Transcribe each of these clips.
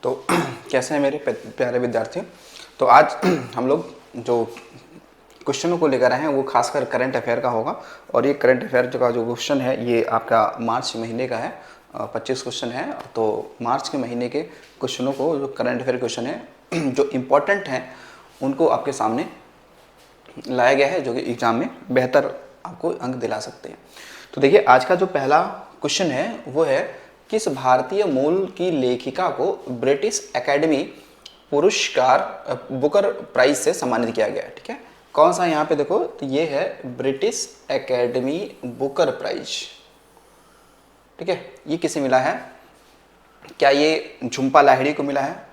तो कैसे हैं मेरे प्यारे विद्यार्थी। तो आज हम लोग जो क्वेश्चनों को लेकर आए हैं वो खासकर करंट अफेयर का होगा। और ये करंट अफेयर का जो क्वेश्चन है ये आपका मार्च महीने का है। 25 क्वेश्चन है। तो मार्च के महीने के क्वेश्चनों को, जो करंट अफेयर क्वेश्चन है जो इम्पोर्टेंट हैं, उनको आपके सामने लाया गया है, जो कि एग्जाम में बेहतर आपको अंक दिला सकते हैं। तो देखिए, आज का जो पहला क्वेश्चन है वो है, किस भारतीय मूल की लेखिका को ब्रिटिश एकेडमी पुरस्कार बुकर प्राइज से सम्मानित किया गया है। ठीक है, कौन सा यहाँ पे देखो, तो ये है ब्रिटिश एकेडमी बुकर प्राइज। ठीक है, ये किसे मिला है? क्या ये झुम्पा लाहिड़ी को मिला है?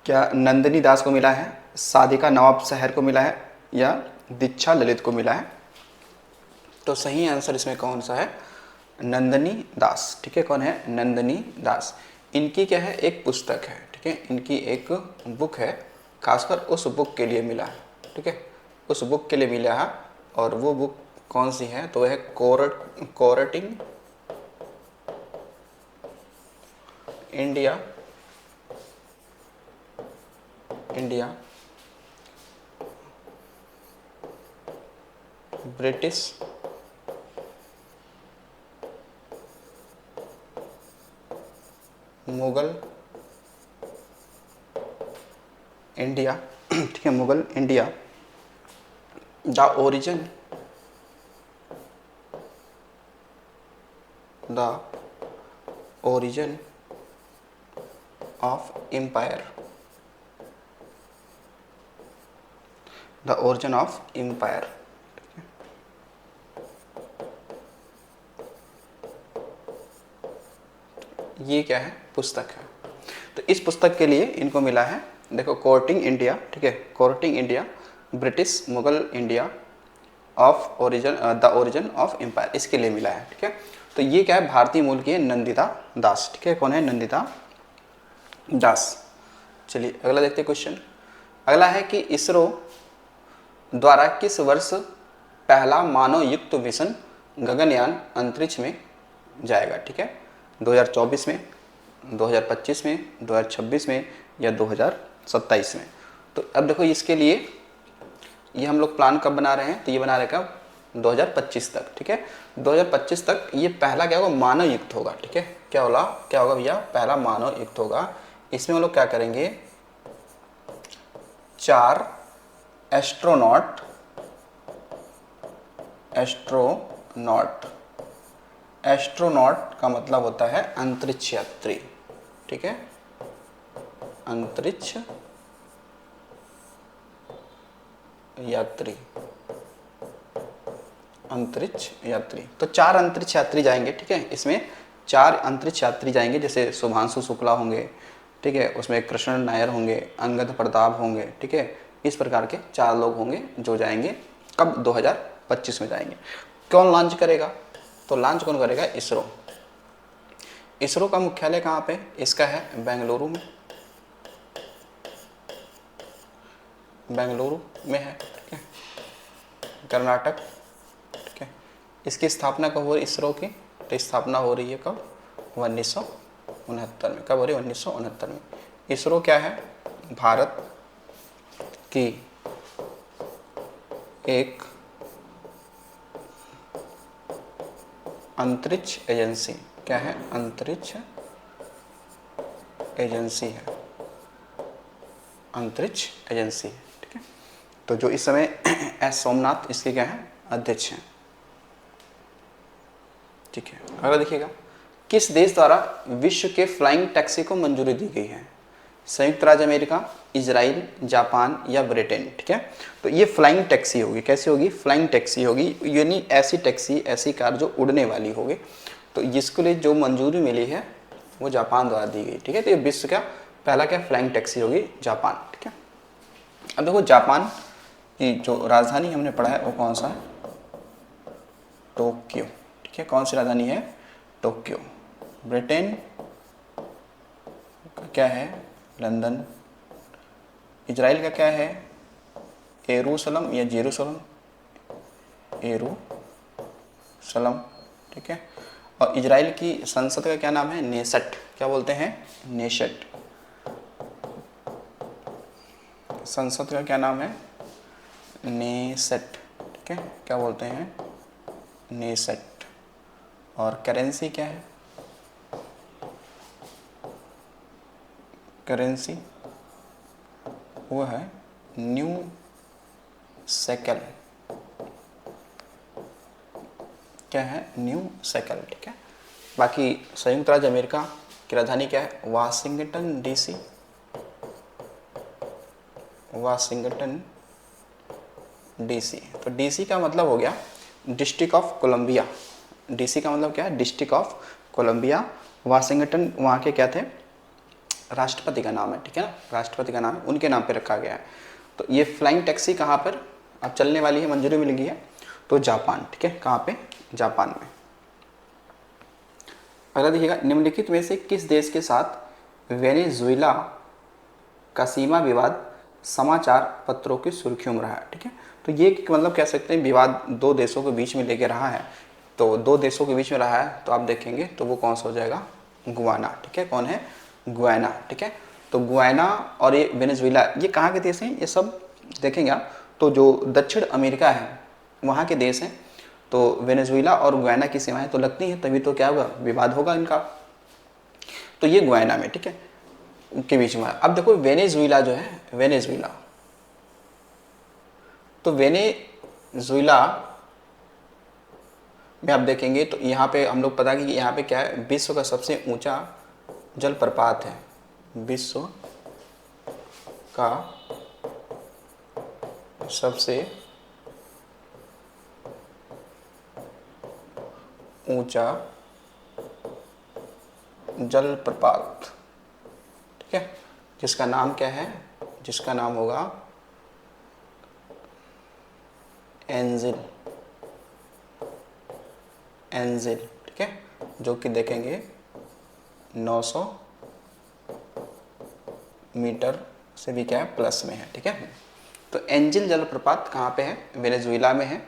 क्या नंदिनी दास को मिला है? साधिका नवाब शहर को मिला है? या दीक्षा ललित को मिला है? तो सही आंसर इसमें कौन सा है? नंदिनी दास। ठीक है, कौन है? नंदिनी दास। इनकी क्या है? एक पुस्तक है। ठीक है, इनकी एक बुक है, खासकर उस बुक के लिए मिला है। ठीक है, उस बुक के लिए मिला है। और वो बुक कौन सी है? तो है courting India British Mughal India. ठीक है, Mughal India, the origin of empire. The origin of empire. ये क्या है? पुस्तक है। तो इस पुस्तक के लिए इनको मिला है, देखो, कोर्टिंग इंडिया। ठीक है, courting India British Mughal India of origin, the origin of empire, इसके लिए मिला है। ठीक है, तो ये क्या है? भारतीय मूल की है, नंदिता दास। ठीक है, कौन है? नंदिता दास। चलिए अगला देखते हैं क्वेश्चन। अगला है कि इसरो द्वारा किस वर्ष पहला मानव युक्त मिशन गगनयान अंतरिक्ष में जाएगा? ठीक है, 2024 में, 2025 में, 2026 में या 2027 में? तो अब देखो, इसके लिए ये हम लोग प्लान कब बना रहे हैं? तो ये बना रहे कब? 2025 तक। ठीक है, 2025 तक ये पहला क्या होगा? मानव युक्त होगा। ठीक है, क्या होगा भैया? पहला मानव युक्त होगा। इसमें हम लोग क्या करेंगे? 4 एस्ट्रोनॉट का मतलब होता है अंतरिक्ष यात्री। ठीक है, अंतरिक्ष यात्री। तो 4 अंतरिक्ष यात्री जाएंगे। ठीक है, इसमें 4 अंतरिक्ष यात्री जाएंगे, जैसे शुभांशु शुक्ला होंगे। ठीक है, उसमें कृष्ण नायर होंगे, अंगद प्रताप होंगे। ठीक है, इस प्रकार के 4 लोग होंगे जो जाएंगे। कब? 2025 में जाएंगे। कौन लॉन्च करेगा? तो लॉन्च कौन करेगा? इसरो। इसरो का मुख्यालय कहाँ पे? इसका है बेंगलुरु में। बेंगलुरु में है। ठीक है, कर्नाटक। ठीक है, इसकी स्थापना कब हो रही इसरो की? तो स्थापना हो रही है कब? 1969 में। कब हो रही है? 1969 में। इसरो क्या है? भारत की एक अंतरिक्ष एजेंसी। क्या है? अंतरिक्ष एजेंसी है। अंतरिक्ष एजेंसी है। ठीक है, तो जो इस समय एस सोमनाथ इसके क्या है? अध्यक्ष हैं। ठीक है, अगला देखिएगा, किस देश द्वारा विश्व के फ्लाइंग टैक्सी को मंजूरी दी गई है? संयुक्त राज्य अमेरिका, इजराइल, जापान या ब्रिटेन? ठीक है, तो ये फ्लाइंग टैक्सी होगी। कैसी होगी? फ्लाइंग टैक्सी होगी, यानी ऐसी टैक्सी, ऐसी कार जो उड़ने वाली होगी। तो जिसके लिए जो मंजूरी मिली है वो जापान द्वारा दी गई। ठीक है, तो ये विश्व का पहला क्या फ्लाइंग टैक्सी होगी? जापान। ठीक है, अब देखो, जापान की जो राजधानी हमने पढ़ा है वो कौन सा है? टोक्यो। ठीक है, कौन सी राजधानी है? टोक्यो। ब्रिटेन का क्या है? लंदन। इजराइल का क्या है? एरूशलम या जेरूशलम? एरूशलम। ठीक है, और इजराइल की संसद का क्या नाम है? नेशट। क्या बोलते हैं? नेशट। संसद का क्या नाम है? नेसेट, ठीक है, क्या बोलते हैं? नेसेट। और करेंसी क्या है? करेंसी वो है न्यू सेकल, क्या है? न्यू सेकल, ठीक है। बाकी संयुक्त राज्य अमेरिका की राजधानी क्या है? Washington DC, Washington DC. तो डीसी का मतलब हो गया डिस्ट्रिक्ट ऑफ कोलंबिया। डीसी का मतलब क्या है? District of Columbia. वाशिंगटन वहाँ के क्या थे? राष्ट्रपति का नाम है, ठीक है ना, राष्ट्रपति का नाम है, उनके नाम पे रखा गया है। तो ये फ्लाइंग टैक्सी कहाँ पर अब चलने वाली है, मंजूरी मिल गई है? तो जापान, ठीक है, कहाँ पे? जापान में। अगला देखिएगा, निम्नलिखित में से किस देश के साथ वेनेजुएला का सीमा विवाद समाचार पत्रों की सुर्खियों में रहा है? ठीक है, तो ये मतलब कह सकते हैं विवाद दो देशों के बीच में लेके रहा है। तो दो देशों के बीच में रहा है, तो आप देखेंगे तो वो कौन सा हो जाएगा? गुयाना, ठीक है, कौन है? गुयाना, ठीक है। तो गुयाना और ये वेनेजुएला, ये कहाँ के देश हैं? ये सब देखेंगे आप, तो जो दक्षिण अमेरिका है वहाँ के देश हैं। तो वेनेजुएला और गुयाना की सीमाएं तो लगती हैं, तभी तो क्या होगा? विवाद होगा इनका। तो ये गुयाना में, ठीक है, के बीच में। अब देखो वेनेजुएला जो है, वेनेजुएला, तो वेनेजुएला में आप देखेंगे तो यहाँ पे हम लोग पता है कि यहाँ पे क्या है? विश्व का सबसे ऊंचा जलप्रपात है, विश्व का सबसे ऊंचा जलप्रपात, ठीक है, जिसका नाम क्या है? जिसका नाम होगा एंजिल, एंजिल, ठीक है, जो कि देखेंगे 900 मीटर से भी क्या है? प्लस में है, ठीक है। तो एंजिल जलप्रपात कहाँ पे है? वेनेजुएला में है,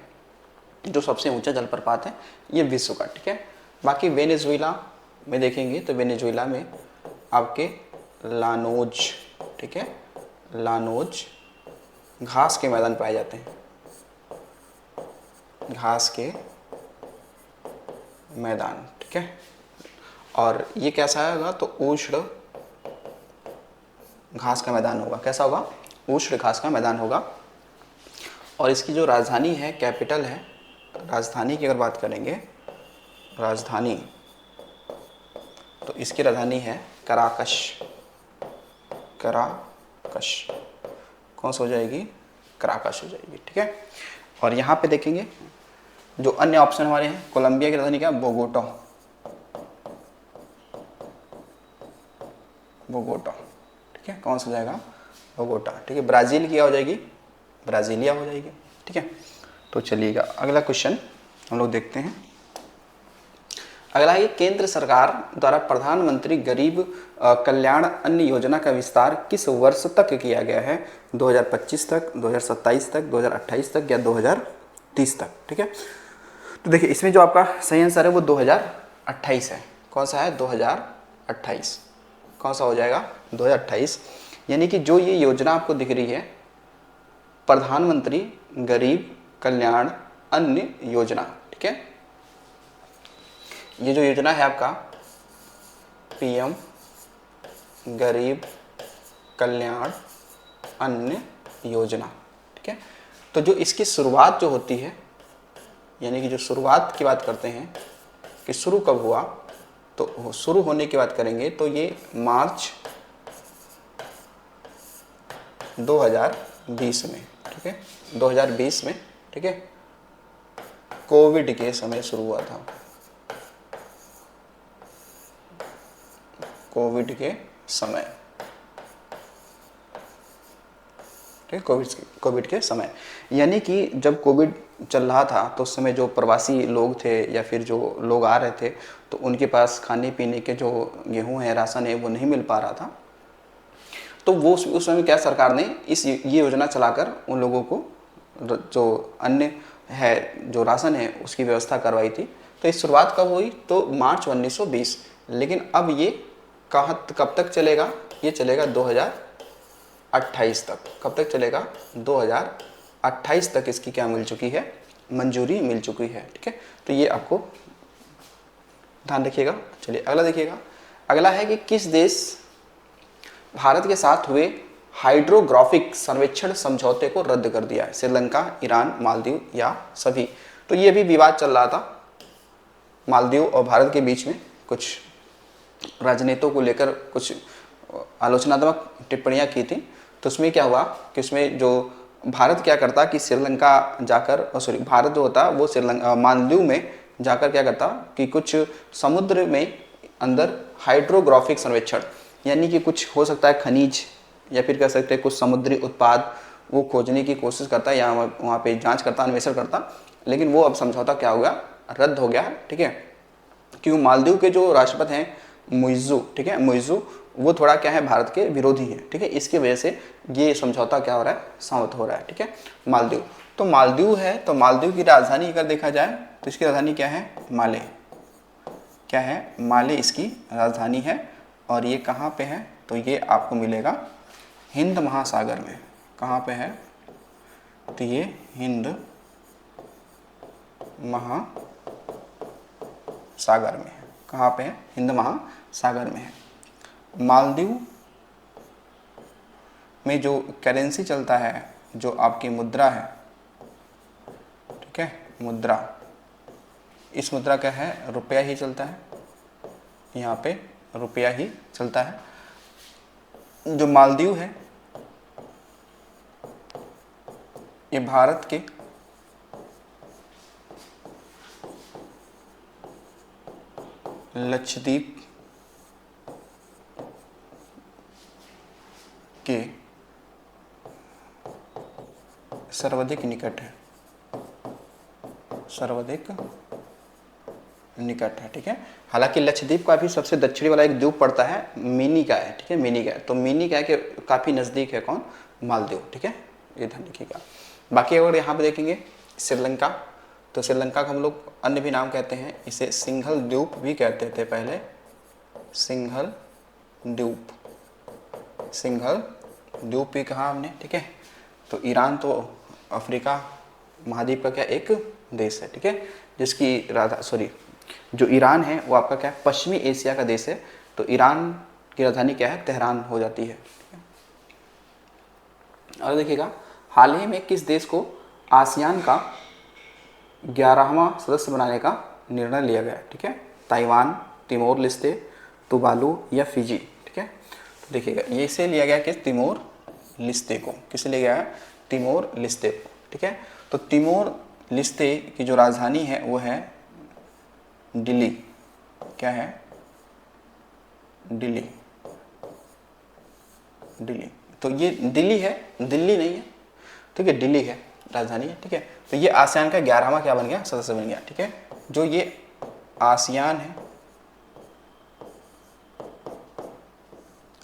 जो सबसे ऊंचा जलप्रपात है ये विश्व का, ठीक है। बाकी वेनेजुएला में देखेंगे तो वेनेजुएला में आपके लानोज, ठीक है, लानोज घास के मैदान पाए जाते हैं, घास के मैदान, ठीक है। और ये कैसा होगा? तो उष्ण घास का मैदान होगा। कैसा होगा? उष्ण घास का मैदान होगा। और इसकी जो राजधानी है, कैपिटल है, राजधानी की अगर बात करेंगे, राजधानी, तो इसकी राजधानी है कराकश, कराकश, कौन सा हो जाएगी? कराकश हो जाएगी, ठीक है। और यहाँ पे देखेंगे जो अन्य ऑप्शन हमारे हैं, कोलंबिया की राजधानी क्या? बोगोटा, बोगोटा, ठीक है, कौन सा हो जाएगा? बोगोटा, ठीक है। ब्राज़ील की क्या हो जाएगी? ब्राज़ीलिया हो जाएगी, ठीक है। तो चलिएगा अगला क्वेश्चन हम लोग देखते हैं। अगला है केंद्र सरकार द्वारा प्रधानमंत्री गरीब कल्याण अन्न योजना का विस्तार किस वर्ष तक किया गया है? 2025 तक, 2027 तक, 2028 तक या 2030 तक, ठीक है। तो देखिए इसमें जो आपका सही आंसर है वो 2028 है। कौन सा है? 2028। कौन सा हो जाएगा? 2028। यानी कि जो ये योजना आपको दिख रही है, प्रधानमंत्री गरीब कल्याण अन्न योजना, ठीक है, ये जो योजना है आपका पीएम गरीब कल्याण अन्न योजना, ठीक है। तो जो इसकी शुरुआत जो होती है, यानी कि जो शुरुआत की बात करते हैं कि शुरू कब हुआ, तो शुरू होने की बात करेंगे तो ये मार्च 2020 में, ठीक है, 2020 में, ठीक है, कोविड के समय शुरू हुआ था, कोविड के समय, ठीक, कोविड के समय। यानी कि जब कोविड चल रहा था तो उस समय जो प्रवासी लोग थे या फिर जो लोग आ रहे थे तो उनके पास खाने पीने के जो गेहूं है, राशन है, वो नहीं मिल पा रहा था। तो वो उस समय क्या सरकार ने ये योजना चलाकर उन लोगों को जो अन्न है, जो राशन है, उसकी व्यवस्था करवाई थी। तो इस शुरुआत कब हुई? तो मार्च 1920। लेकिन अब ये कब तक चलेगा? ये चलेगा 2028 2028 तक। कब तक चलेगा? 2028 तक इसकी क्या मिल चुकी है? मंजूरी मिल चुकी है। ठीक है, तो ये आपको ध्यान रखिएगा। चलिए अगला देखिएगा। अगला है कि किस देश भारत के साथ हुए हाइड्रोग्राफिक सर्वेक्षण समझौते को रद्द कर दिया है? श्रीलंका, ईरान, मालदीव या सभी? तो ये भी विवाद चल रहा था मालदीव और भारत के बीच में, कुछ राजनेताओं को लेकर कुछ आलोचनात्मक टिप्पणियां की थी। तो उसमें क्या हुआ कि उसमें जो भारत क्या करता कि श्रीलंका जाकर, सॉरी भारत जो होता वो श्रीलंका मालदीव में जाकर क्या करता कि कुछ समुद्र में अंदर हाइड्रोग्राफिक सर्वेक्षण, यानी कि कुछ हो सकता है खनिज या फिर कह सकते हैं कुछ समुद्री उत्पाद, वो खोजने की कोशिश करता या वहाँ पे जांच करता, अन्वेषण करता। लेकिन वो अब समझौता क्या हो गया? रद्द हो गया। ठीक है, क्योंकि मालदीव के जो राष्ट्रपति हैं मुइज़्ज़ू, ठीक है, मुइज़्ज़ू, वो थोड़ा क्या है भारत के विरोधी है। ठीक है, इसकी वजह से ये समझौता क्या हो रहा है? समाप्त हो रहा है। ठीक है, मालदीव, तो मालदीव है, तो मालदीव की राजधानी अगर देखा जाए तो इसकी राजधानी क्या है? माले। क्या है? माले इसकी राजधानी है। और ये कहाँ पे है? तो ये आपको मिलेगा हिंद महासागर में। कहाँ पे है? तो ये हिंद महासागर में है। कहाँ पे है? हिंद महासागर में है। मालदीव में जो करेंसी चलता है, जो आपकी मुद्रा है, ठीक है, मुद्रा, इस मुद्रा का है रुपया ही चलता है। यहाँ पे रुपया ही चलता है। जो मालदीव है ये भारत के लक्षद्वीप के सर्वाधिक निकट है, सर्वाधिक निकट है। ठीक है, हालांकि लक्षद्वीप का भी सबसे दक्षिणी वाला एक द्वीप पड़ता है मिनिकॉय है। ठीक है, मिनिकॉय, तो मिनिकॉय के काफ़ी नज़दीक है कौन? मालदीव। ठीक है, ये ध्यान रखिएगा। बाकी अगर यहाँ पे देखेंगे श्रीलंका, तो श्रीलंका को हम लोग अन्य भी नाम कहते हैं, इसे सिंघल द्वीप भी कहते थे पहले, सिंघल द्वीप, सिंघल द्वीप भी कहा हमने। ठीक है, तो ईरान तो अफ्रीका महाद्वीप का क्या एक देश है। ठीक है, जिसकी सॉरी जो ईरान है वो आपका क्या है? पश्चिमी एशिया का देश है। तो ईरान की राजधानी क्या है? तेहरान हो जाती है। और देखिएगा, हाल ही में किस देश को आसियान का 11वां सदस्य बनाने का निर्णय लिया गया? ठीक है, ताइवान, तिमोर लिस्ते, तुवालू या फिजी? ठीक है, तो देखिएगा ये इसे लिया गया कि तिमोर लिस्ते को, किसे लिया गया है? तिमोर लिस्ते को। ठीक है, तो तिमोर लिस्ते की जो राजधानी है वो है दिल्ली। क्या है? दिल्ली, दिल्ली। तो ये दिल्ली है, दिल्ली नहीं है। ठीक है, दिल्ली है राजधानी है। ठीक है, तो ये आसियान का 11वां क्या बन गया? सदस्य बन गया। ठीक है, जो ये आसियान है,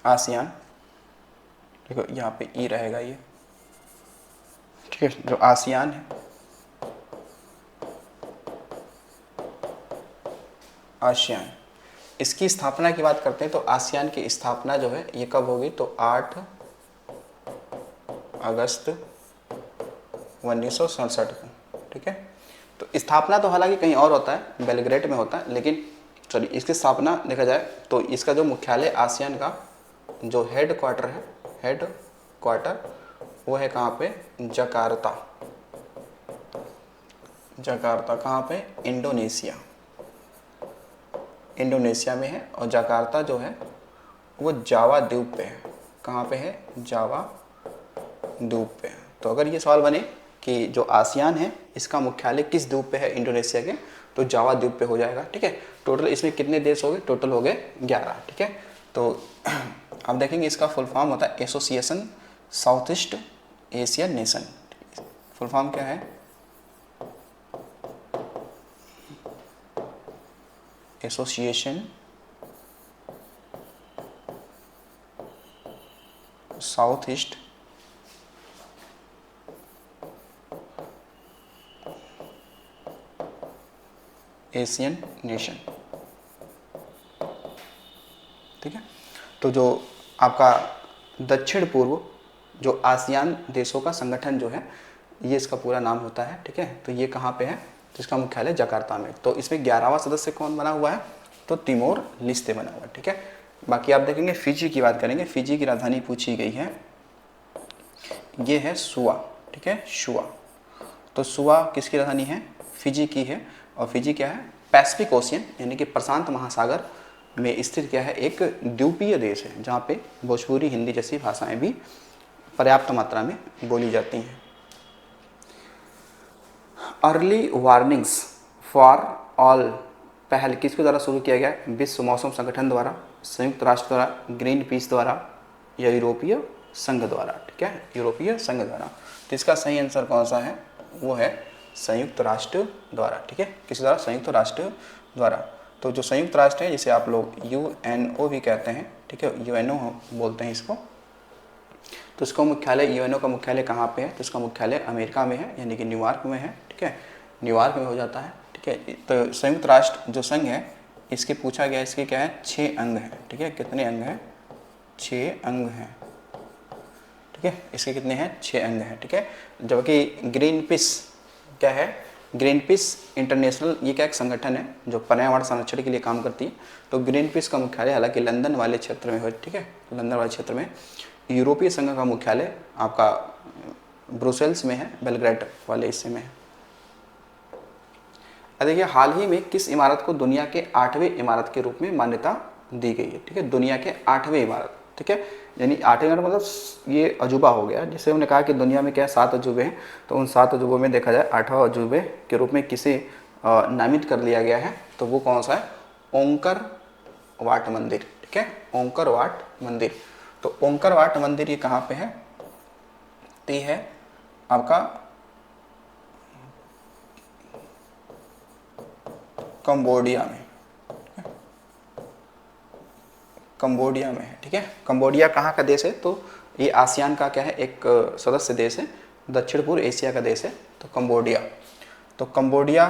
आसियान, देखो यहाँ पे ई रहेगा ये। ठीक है, जो आसियान है, आसियान, इसकी स्थापना की बात करते हैं तो आसियान की स्थापना जो है ये कब होगी? तो 8 अगस्त 1967 को। ठीक है, तो स्थापना तो हालांकि कहीं और होता है, बेलग्रेड में होता है, लेकिन सॉरी इसकी स्थापना देखा जाए तो इसका जो मुख्यालय आसियान का जो हेड क्वार्टर है, हेड क्वार्टर वो है कहाँ पे? जकार्ता। जकार्ता कहाँ पे? इंडोनेशिया, इंडोनेशिया में है। और जकार्ता जो है वो जावा द्वीप पे है। कहाँ पे है? जावा द्वीप पे है। तो अगर ये सवाल बने कि जो आसियान है इसका मुख्यालय किस द्वीप पे है इंडोनेशिया के, तो जावा द्वीप पे हो जाएगा। ठीक है, टोटल इसमें कितने देश हो गए? टोटल हो गए 11। ठीक है, तो अब देखेंगे इसका फुल फॉर्म होता है association south east Asian nation. Full form क्या है? Association south east Asian nation. ठीक है, तो जो आपका दक्षिण पूर्व जो आसियान देशों का संगठन जो है, ये इसका पूरा नाम होता है, ठीक है। तो ये कहाँ पे है, तो इसका मुख्यालय जकार्ता में। तो इसमें 11वां सदस्य कौन बना हुआ है, तो तिमोर लिस्ते बना हुआ है, ठीक है। बाकी आप देखेंगे फिजी की बात करेंगे, फिजी की राजधानी पूछी गई है, ये है सुआ, ठीक है, शुआ। तो सुआ किसकी राजधानी है, फिजी की है। और फिजी क्या है, पैसिफिक ओशियन यानी कि प्रशांत महासागर में स्थित क्या है, एक द्वीपीय देश है जहाँ पे भोजपुरी हिंदी जैसी भाषाएं भी पर्याप्त मात्रा में बोली जाती हैं। अर्ली वार्निंग्स फॉर ऑल पहल किसके द्वारा शुरू किया गया, विश्व मौसम संगठन द्वारा, संयुक्त राष्ट्र द्वारा, ग्रीन पीस द्वारा या यूरोपीय संघ द्वारा, ठीक है, यूरोपीय संघ द्वारा। तो इसका सही आंसर कौन सा है, वो है संयुक्त राष्ट्र द्वारा, ठीक है। किस द्वारा, संयुक्त राष्ट्र द्वारा। तो जो संयुक्त राष्ट्र है, जिसे आप लोग यूएनओ भी कहते हैं, ठीक है, यूएनओ बोलते हैं इसको। तो इसका मुख्यालय, यूएनओ का मुख्यालय कहाँ पे है, तो इसका मुख्यालय अमेरिका में है, यानी कि न्यूयॉर्क में है, ठीक है, न्यूयॉर्क में हो जाता है, ठीक है। तो संयुक्त राष्ट्र जो संघ है, इसके पूछा गया, इसके क्या है, 6 अंग हैं, ठीक है। कितने अंग हैं, 6 अंग हैं, ठीक है। इसके कितने हैं, 6 अंग हैं, ठीक है। जबकि ग्रीन पीस क्या है, ग्रीन पीस इंटरनेशनल, ये क्या एक संगठन है जो पर्यावरण संरक्षण के लिए काम करती है। तो ग्रीन पीस का मुख्यालय हालांकि लंदन वाले क्षेत्र में है, ठीक है, लंदन वाले क्षेत्र में। यूरोपीय संघ का मुख्यालय आपका ब्रुसेल्स में है, बेलग्रेड वाले हिस्से में है। देखिए हाल ही में किस इमारत को दुनिया के 8वें इमारत के रूप में मान्यता दी गई है, ठीक है, दुनिया के 8वें इमारत, ठीक है। यानी 8वें इमारत मतलब ये अजूबा हो गया। जैसे हमने कहा कि दुनिया में क्या 7 अजूबे हैं, तो उन 7 अजूबों में देखा जाए 8वां अजूबे के रूप में किसे नामित कर लिया गया है, तो वो कौन सा है, ओंकर वाट मंदिर, ठीक है, ओंकर वाट मंदिर। तो ओंकर वाट मंदिर ये कहाँ पे है, तो ये है आपका कंबोडिया में, कंबोडिया में है, ठीक है। कंबोडिया कहाँ का देश है, तो ये आसियान का क्या है, एक सदस्य देश है, दक्षिण पूर्व एशिया का देश है, तो कंबोडिया। तो कंबोडिया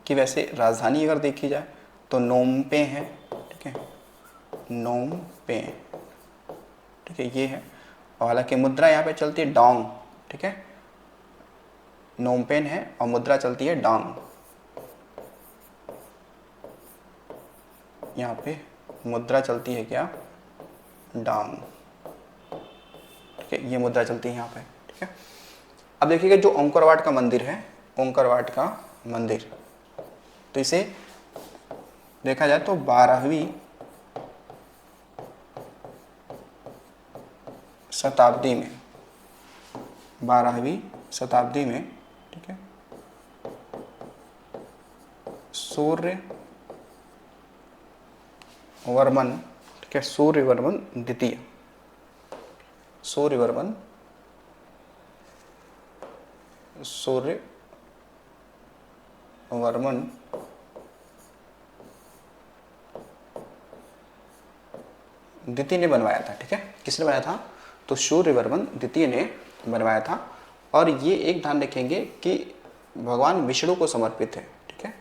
की वैसे राजधानी अगर देखी जाए तो नोम पें है, ठीक है, नोम पें, ठीक है, ये है। और हालांकि मुद्रा यहाँ पे चलती है डोंग, ठीक है, नोम पेन है और मुद्रा चलती है डोंग, यहाँ पे मुद्रा चलती है क्या, डांग, ठीक है, ये मुद्रा चलती है यहाँ पे, ठीक है। अब देखिएगा जो ओंकार वाट का मंदिर है, ओंकार वाट का मंदिर, तो इसे देखा जाए तो 12वीं शताब्दी में, 12वीं शताब्दी में, ठीक है, सूर्य वर्मन, ठीक है, सूर्यवर्मन द्वितीय, सूर्यवर्मन, सूर्यवर्मन द्वितीय ने बनवाया था, ठीक है। किसने बनाया था, तो सूर्यवर्मन द्वितीय ने बनवाया था। और ये एक ध्यान रखेंगे कि भगवान विष्णु को समर्पित है, ठीक है,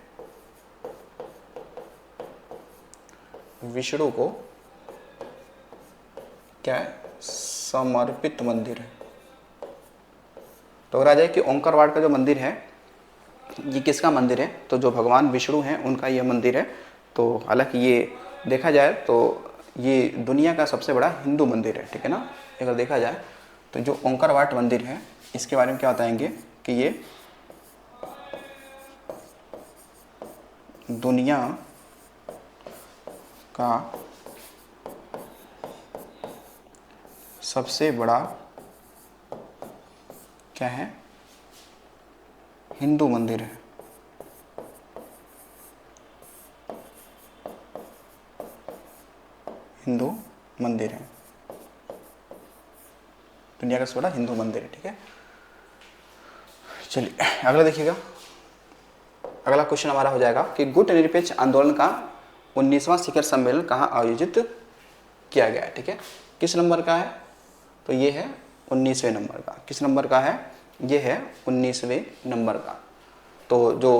विष्णु को क्या है, समर्पित मंदिर है। तो अगर आ जाए कि ओंकार वाट का जो मंदिर है, ये किसका मंदिर है, तो जो भगवान विष्णु हैं उनका ये मंदिर है। तो हालांकि ये देखा जाए तो ये दुनिया का सबसे बड़ा हिंदू मंदिर है, ठीक है ना। अगर देखा जाए तो जो ओंकार वाट मंदिर है, इसके बारे में क्या बताएंगे कि ये दुनिया का सबसे बड़ा क्या है, हिंदू मंदिर है, हिंदू मंदिर है, दुनिया का सबसे बड़ा हिंदू मंदिर है, ठीक है। चलिए अगला देखिएगा, अगला क्वेश्चन हमारा हो जाएगा कि गुट निरपेक्ष आंदोलन का 19वां शिखर सम्मेलन कहाँ आयोजित किया गया है, ठीक है। किस नंबर का है, तो ये है 19वें नंबर का। किस नंबर का है, ये है 19वें नंबर का। तो जो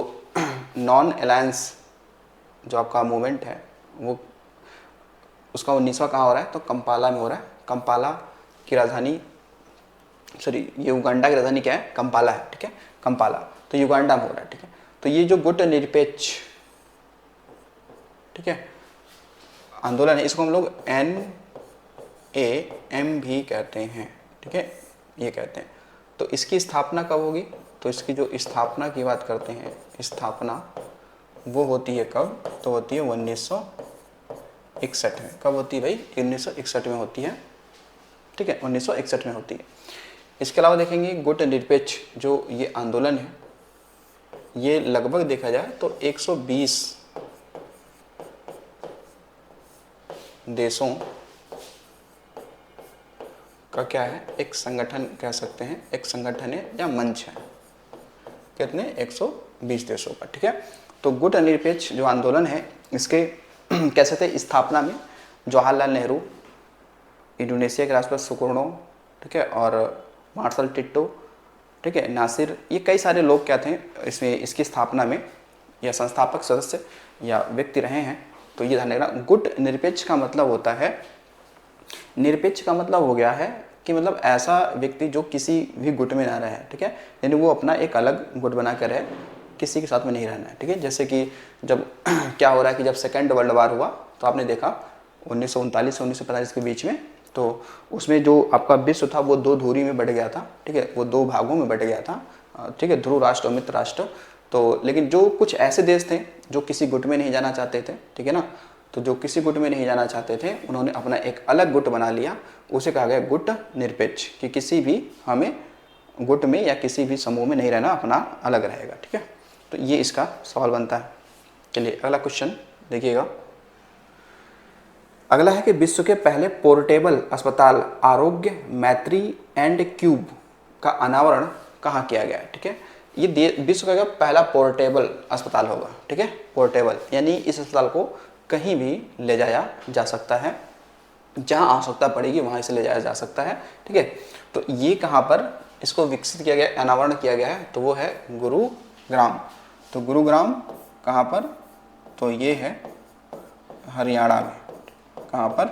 नॉन अलायंस जो आपका मूवमेंट है, वो उसका 19वां कहाँ हो रहा है, तो कंपाला में हो रहा है। कंपाला की राजधानी सॉरी ये उगांडा की राजधानी क्या है, कंपाला है, ठीक है, कंपाला, तो युगांडा में हो रहा है, ठीक है। तो ये जो गुट निरपेक्ष, ठीक है, आंदोलन है, इसको हम लोग NAM भी कहते हैं, ठीक है, ये कहते हैं। तो इसकी स्थापना कब होगी, तो इसकी जो स्थापना की बात करते हैं, स्थापना वो होती है कब, तो होती है 1961 में। कब होती है भाई, 1961 में होती है, ठीक है, 1961 में होती है। इसके अलावा देखेंगे गुट निरपेक्ष जो ये आंदोलन है, ये लगभग देखा जाए तो 120 देशों का क्या है, एक संगठन कह सकते हैं, एक संगठन है या मंच है, कितने, 120 देशों का, ठीक है। तो गुट निरपेक्ष जो आंदोलन है, इसके कह सकते हैं स्थापना में जवाहरलाल नेहरू, इंडोनेशिया के राष्ट्रपति सुकर्णो, ठीक है, और मार्शल टिट्टो, ठीक है, नासिर, ये कई सारे लोग क्या थे इसमें, इसकी स्थापना में या संस्थापक सदस्य या व्यक्ति रहे हैं। तो ये ध्यान रखना, गुट निरपेक्ष का मतलब होता है, निरपेक्ष का मतलब हो गया है कि मतलब ऐसा व्यक्ति जो किसी भी गुट में ना रहे, ठीक है, यानी वो अपना एक अलग गुट बना कर है, किसी के साथ में नहीं रहना है, ठीक है। जैसे कि जब क्या हो रहा है कि जब सेकेंड वर्ल्ड वार हुआ तो आपने देखा 1939 से 1945 के बीच में, तो उसमें जो आपका विश्व था वो दो धुरी में बट गया था, ठीक है, वो दो भागों में बट गया था, ठीक है, ध्रुव राष्ट्र और मित्र राष्ट्र। तो लेकिन जो कुछ ऐसे देश थे जो किसी गुट में नहीं जाना चाहते थे, ठीक है ना, तो जो किसी गुट में नहीं जाना चाहते थे उन्होंने अपना एक अलग गुट बना लिया, उसे कहा गया गुट निरपेक्ष, कि किसी भी हमें गुट में या किसी भी समूह में नहीं रहना, अपना अलग रहेगा, ठीक है। तो ये इसका सवाल बनता है। चलिए अगला क्वेश्चन देखिएगा। अगला है कि विश्व के पहले पोर्टेबल अस्पताल आरोग्य मैत्री एंड क्यूब का अनावरण कहाँ किया गया है, ठीक है। ये विश्व का पहला पोर्टेबल अस्पताल होगा, ठीक है, पोर्टेबल यानी इस अस्पताल को कहीं भी ले जाया जा सकता है, जहाँ आवश्यकता पड़ेगी वहाँ इसे ले जाया जा सकता है, ठीक है। तो ये कहाँ पर इसको विकसित किया गया, अनावरण किया गया है, तो वो है गुरुग्राम। तो गुरुग्राम कहाँ पर, तो ये है हरियाणा में, कहाँ पर,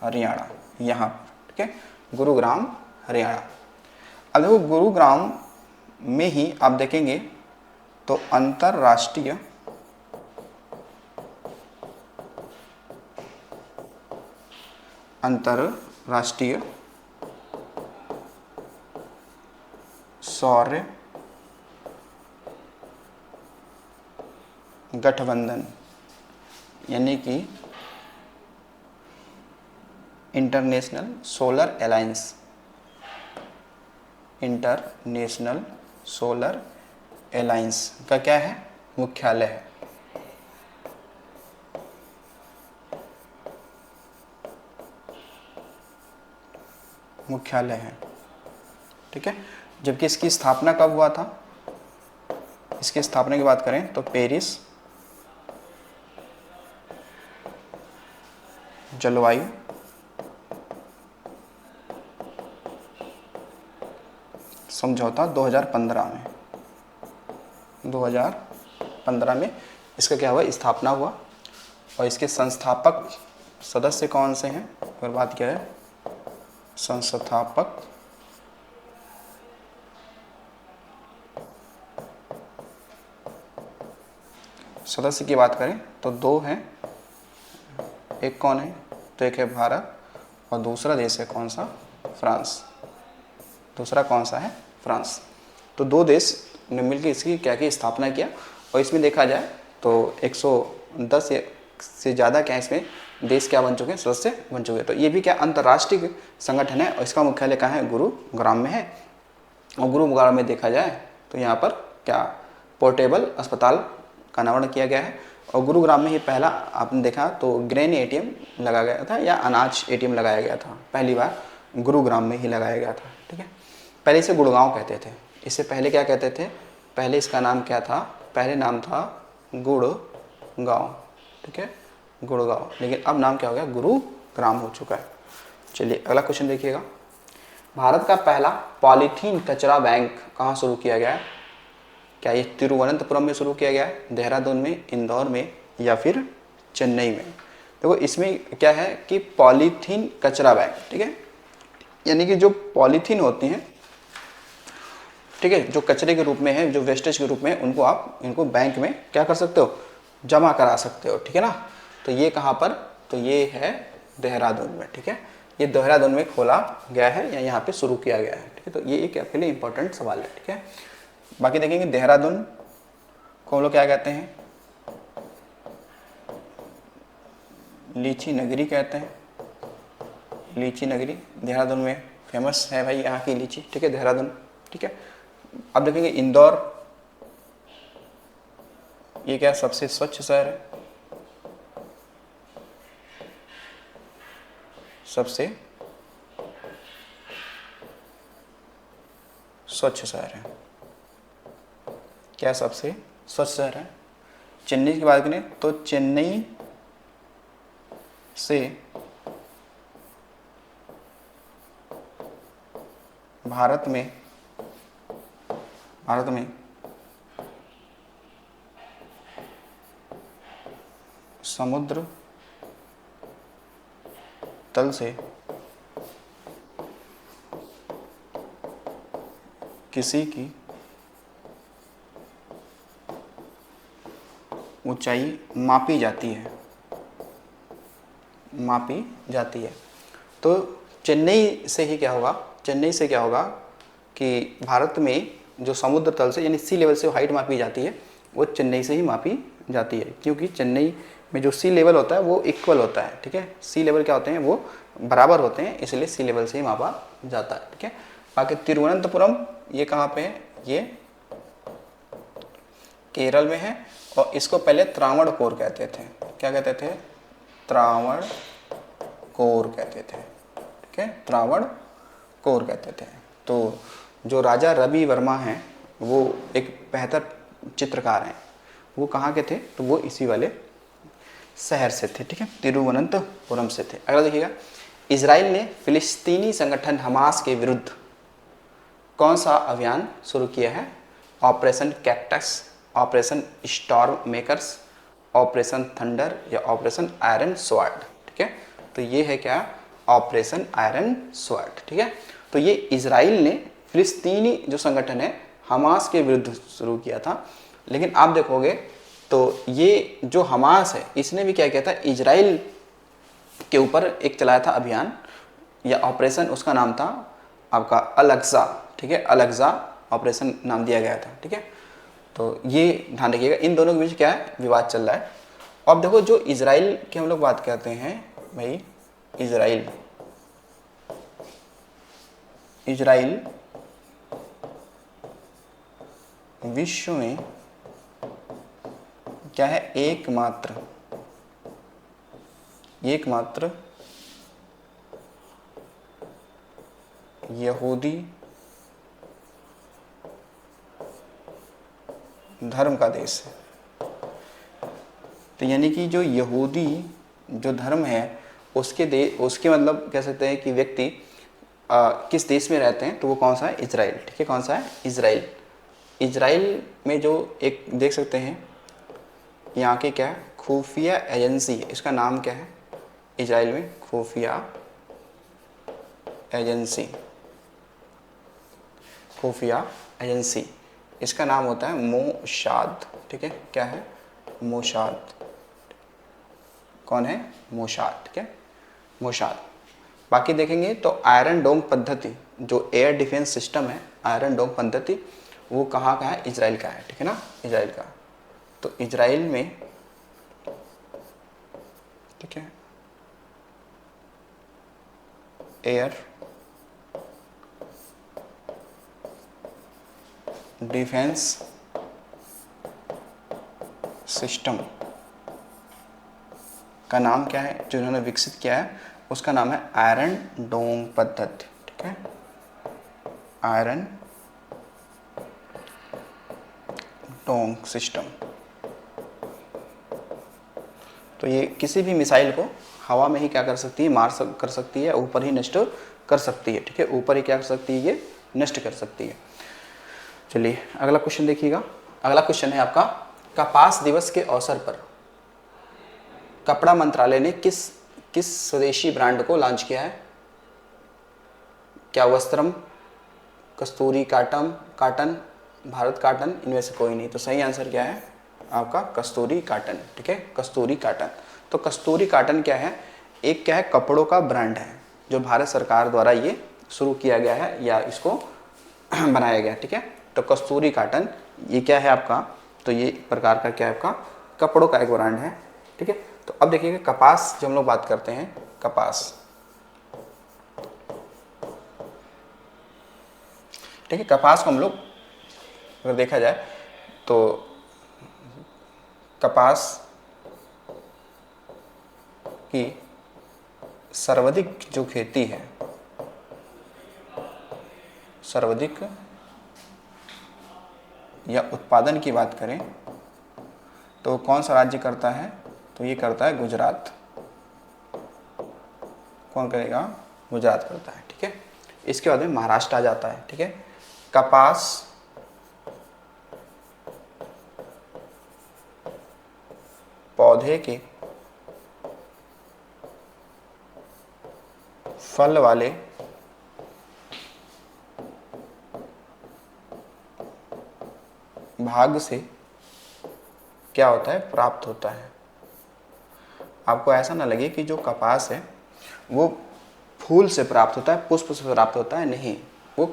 हरियाणा, यहाँ पर, ठीक है, गुरुग्राम हरियाणा। अब देखो गुरुग्राम में ही आप देखेंगे तो अंतर्राष्ट्रीय सौर गठबंधन यानी कि international solar alliance, international solar alliance का क्या है, मुख्यालय है। मुख्यालय है, ठीक है। जबकि इसकी स्थापना कब हुआ था, इसकी स्थापना की बात करें तो पेरिस जलवायु समझौता 2015 में इसका क्या हुआ, स्थापना हुआ। और इसके संस्थापक सदस्य कौन से हैं, अगर बात क्या है, संस्थापक सदस्य की बात करें तो दो हैं, एक कौन है, तो एक है भारत और दूसरा देश है कौन सा, फ्रांस। दूसरा कौन सा है, फ्रांस। तो दो देश ने मिलकर इसकी क्या की स्थापना किया। और इसमें देखा जाए तो 110 से ज़्यादा क्या इसमें देश क्या बन चुके हैं, सदस्य बन चुके हैं। तो ये भी क्या अंतर्राष्ट्रीय संगठन है और इसका मुख्यालय कहाँ है, गुरुग्राम में है। और गुरुग्राम में देखा जाए तो यहाँ पर क्या पोर्टेबल अस्पताल का अनावरण किया गया है। और गुरुग्राम में ही पहला आपने देखा तो ग्रेन एटीएम लगाया गया था या अनाज एटीएम लगाया गया था, पहली बार गुरुग्राम में ही लगाया गया था, ठीक है। पहले इसे गुड़गांव कहते थे, इससे पहले क्या कहते थे, पहले इसका नाम क्या था, पहले नाम था गुड़गांव, ठीक है, गुड़गांव। लेकिन अब नाम क्या हो गया, गुरुग्राम हो चुका है। चलिए अगला क्वेश्चन देखिएगा। भारत का पहला पॉलीथीन कचरा बैंक कहाँ शुरू किया गया है, क्या ये तिरुवनंतपुरम में शुरू किया गया है, देहरादून में, इंदौर में या फिर चेन्नई में। देखो इसमें क्या है कि पॉलीथीन कचरा बैंक, ठीक है, यानी कि जो पॉलीथीन होती हैं ठीक है, जो कचरे के रूप में है, जो वेस्टेज के रूप में है, उनको आप इनको बैंक में क्या कर सकते हो, जमा करा सकते हो। ठीक है ना। तो ये कहाँ पर, तो ये है देहरादून में। ठीक है, ये देहरादून में खोला गया है या यहाँ पे शुरू किया गया है। ठीक है, तो ये एक आपके लिए इंपॉर्टेंट सवाल है। ठीक है, बाकी देखेंगे देहरादून को हम लोग क्या कहते हैं, लीची नगरी कहते हैं। लीची नगरी देहरादून में फेमस है भाई यहाँ की लीची। ठीक है, देहरादून। ठीक है, अब देखेंगे इंदौर, ये क्या सबसे स्वच्छ शहर है, सबसे स्वच्छ शहर है, क्या सबसे स्वच्छ शहर है। चेन्नई की बात करें तो चेन्नई से भारत में समुद्र तल से किसी की ऊंचाई मापी जाती है, तो चेन्नई से ही क्या होगा, चेन्नई से क्या होगा कि भारत में जो समुद्र तल से यानी सी लेवल से हाइट मापी जाती है वो चेन्नई से ही मापी जाती है, क्योंकि चेन्नई में जो सी लेवल होता है वो इक्वल होता है। ठीक है, सी लेवल क्या होते हैं, वो बराबर होते हैं, इसलिए सी लेवल से ही मापा जाता है। ठीक है, बाकी तिरुवनंतपुरम ये कहाँ पे है, ये केरल में है और इसको पहले त्रावणकोर कहते थे। क्या कहते थे, त्रावणकोर कहते थे। ठीक है, त्रावणकोर कहते थे। तो जो राजा रवि वर्मा हैं वो एक बेहतर चित्रकार हैं, वो कहाँ के थे, तो वो इसी वाले शहर से थे। ठीक है, तिरुवनंतपुरम से थे। अगला देखिएगा, इजराइल ने फिलिस्तीनी संगठन हमास के विरुद्ध कौन सा अभियान शुरू किया है, operation cactus, operation storm makers, operation thunder या ऑपरेशन आयरन स्वॉर्ड। ठीक है, तो ये है क्या, ऑपरेशन आयरन स्वॉर्ड। ठीक है, तो ये इजराइल ने फिलिस्तीनी जो संगठन है हमास के विरुद्ध शुरू किया था। लेकिन आप देखोगे तो ये जो हमास है इसने भी क्या किया था, इजराइल के ऊपर एक चलाया था अभियान या ऑपरेशन, उसका नाम था आपका अल-अक्सा। ठीक है, अल-अक्सा ऑपरेशन नाम दिया गया था। ठीक है, तो ये ध्यान रखिएगा, इन दोनों के बीच क्या है, विवाद चल रहा है। अब देखो जो इजराइल की हम लोग बात करते हैं भाई, इजराइल विश्व में क्या है, एकमात्र यहूदी धर्म का देश है। तो यानी कि जो यहूदी जो धर्म है उसके मतलब कह सकते हैं कि व्यक्ति किस देश में रहते हैं, तो वो कौन सा है, इजराइल। ठीक है, कौन सा है, इजराइल। इजराइल में जो एक देख सकते हैं यहाँ के क्या है, खुफिया एजेंसी है, इसका नाम क्या है, इजराइल में खुफिया एजेंसी, इसका नाम होता है मोसाद। ठीक है, क्या है, मोसाद। कौन है, मोसाद। ठीक है, मोसाद। बाकी देखेंगे तो आयरन डोम पद्धति, जो एयर डिफेंस सिस्टम है, आयरन डोम पद्धति, वो कहाँ का है, इजराइल का है। ठीक है ना, इजराइल का। तो इजराइल में, ठीक है, एयर डिफेंस सिस्टम का नाम क्या है, जो इन्होंने विकसित किया है उसका नाम है आयरन डोम पद्धति। ठीक है, आयरन डोम सिस्टम। तो ये किसी भी मिसाइल को हवा में ही क्या कर सकती है, कर सकती है, ऊपर ही नष्ट कर सकती है। ठीक है, ऊपर ही क्या कर सकती है, ये नष्ट कर सकती है। चलिए अगला क्वेश्चन देखिएगा। अगला क्वेश्चन है आपका, कपास दिवस के अवसर पर कपड़ा मंत्रालय ने किस स्वदेशी ब्रांड को लॉन्च किया है, क्या वस्त्रम कस्तूरी काटन, काटन, भारत काटन, इनमें से कोई नहीं। तो सही आंसर क्या है आपका कस्तूरी काटन। ठीक है, कस्तूरी काटन। तो कस्तूरी काटन क्या है, एक क्या है कपड़ों का ब्रांड है जो भारत सरकार द्वारा ये शुरू किया गया है या इसको बनाया गया। ठीक है, तो कस्तूरी काटन ये क्या है आपका, तो ये प्रकार का क्या है आपका कपड़ों का एक ब्रांड है। ठीक है, तो अब देखिएगा कपास जो हम लोग बात करते हैं, कपास। ठीक है, कपास को हम लोग अगर देखा जाए तो कपास की सर्वाधिक जो खेती है, सर्वाधिक या उत्पादन की बात करें तो कौन सा राज्य करता है, तो ये करता है गुजरात। कौन करेगा, गुजरात करता है। ठीक है, इसके बाद में महाराष्ट्र आ जाता है। ठीक है, कपास पौधे के फल वाले भाग से क्या होता है, प्राप्त होता है। आपको ऐसा ना लगे कि जो कपास है वो फूल से प्राप्त होता है, पुष्प से प्राप्त होता है, नहीं, वो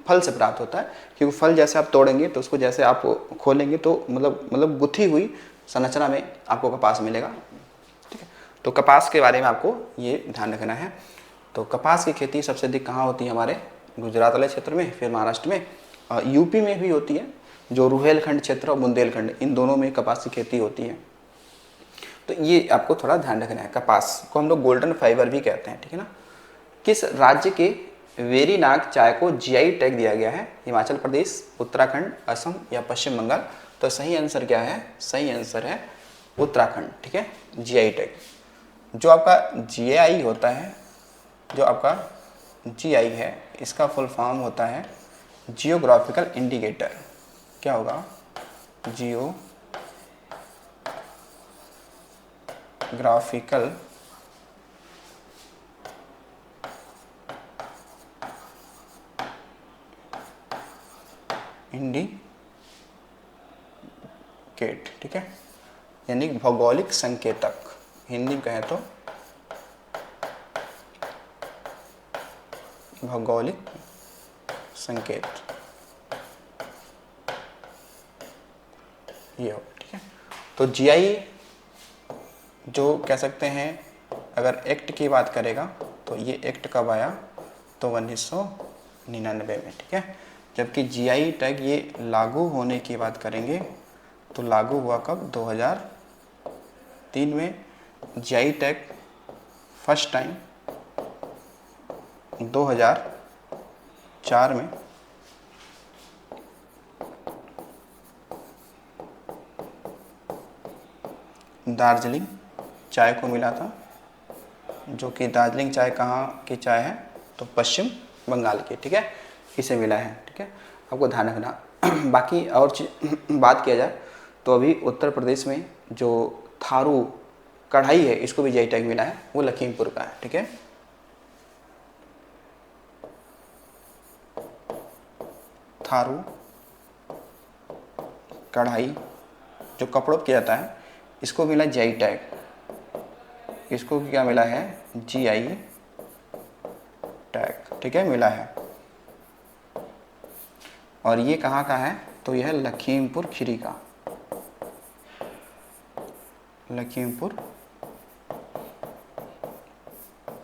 फल से प्राप्त होता है। क्योंकि फल जैसे आप तोड़ेंगे तो उसको जैसे आप खोलेंगे तो मतलब गुथी हुई संरचना में आपको कपास मिलेगा। ठीक है, तो कपास के बारे में आपको ये ध्यान रखना है। तो कपास की खेती सबसे अधिक कहाँ होती है, हमारे गुजरात वाले क्षेत्र में, फिर महाराष्ट्र में, यूपी में भी होती है, जो रुहेलखंड क्षेत्र और बुंदेलखंड, इन दोनों में कपास की खेती होती है। तो ये आपको थोड़ा ध्यान रखना है। कपास को हम लोग गोल्डन फाइबर भी कहते हैं। ठीक है ना। किस राज्य के वेरीनाग चाय को जीआई टैग दिया गया है, हिमाचल प्रदेश, उत्तराखंड, असम या पश्चिम बंगाल। तो सही आंसर क्या है, सही आंसर है उत्तराखंड। ठीक है, जीआई टैग। जो आपका जीआई होता है, जो आपका जीआई है, इसका फुल फॉर्म होता है जियोग्राफिकल इंडिकेटर। क्या होगा, जियोग्राफिकल इंडिकेट। ठीक है, यानी भौगोलिक संकेतक, हिंदी में कहें तो भौगोलिक संकेत, ये हो। ठीक है, तो जीआई जो कह सकते हैं, अगर एक्ट की बात करेगा तो ये एक्ट कब आया, तो 1999 में। ठीक है, जबकि जीआई टैग ये लागू होने की बात करेंगे तो लागू हुआ कब, 2003 में। जीआई टैग फर्स्ट टाइम 2004 में दार्जिलिंग चाय को मिला था, जो कि दार्जिलिंग चाय कहाँ की चाय है, तो पश्चिम बंगाल की। ठीक है, इसे मिला है। ठीक है, आपको ध्यान रखना। बाकी और बात किया जाए तो अभी उत्तर प्रदेश में जो थारू कढ़ाई है, इसको भी जीआई टैग मिला है, वो लखीमपुर का है। ठीक है, थारू कढ़ाई जो कपड़ों पर किया जाता है, इसको मिला जीआई टैग। इसको क्या मिला है, जीआई टैग। ठीक है, मिला है। और ये कहाँ का है, तो यह है लखीमपुर खीरी का, लखीमपुर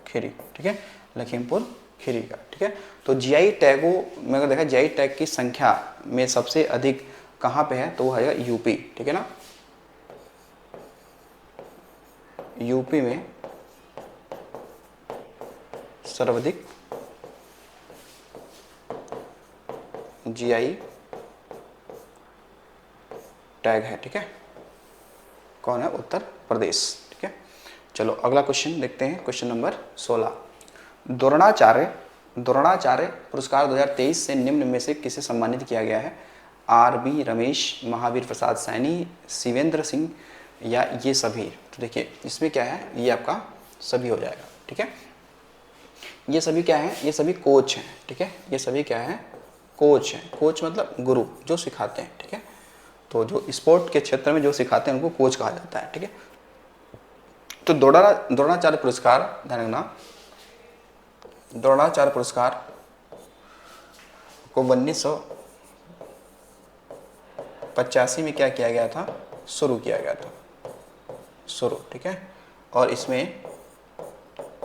खीरी। ठीक है, लखीमपुर खीरी का। ठीक है, तो जीआई टैगों में अगर देखा, जीआई टैग की संख्या में सबसे अधिक कहाँ पे है, तो वो है यूपी। ठीक है ना, यूपी में सर्वाधिक जीआई टैग है। ठीक है, कौन है, उत्तर प्रदेश। ठीक है, चलो अगला क्वेश्चन देखते हैं, क्वेश्चन नंबर 16। द्रोणाचार्य पुरस्कार 2023 से निम्न में से किसे सम्मानित किया गया है, आर.बी. रमेश, महावीर प्रसाद सैनी, शिवेंद्र सिंह या ये सभी। तो देखिए इसमें क्या है, ये आपका सभी हो जाएगा। ठीक है, ये सभी क्या है, ये सभी कोच हैं। ठीक है, ये सभी क्या है, कोच हैं। कोच मतलब गुरु, जो सिखाते हैं, ठीक है। तो जो स्पोर्ट के क्षेत्र में जो सिखाते हैं उनको कोच कहा जाता है, ठीक है। तो द्रोणाचार्य पुरस्कार, ध्यान रखना, द्रोणाचार्य पुरस्कार को 1985 में क्या किया गया था, शुरू किया गया था, शुरू, ठीक है। और इसमें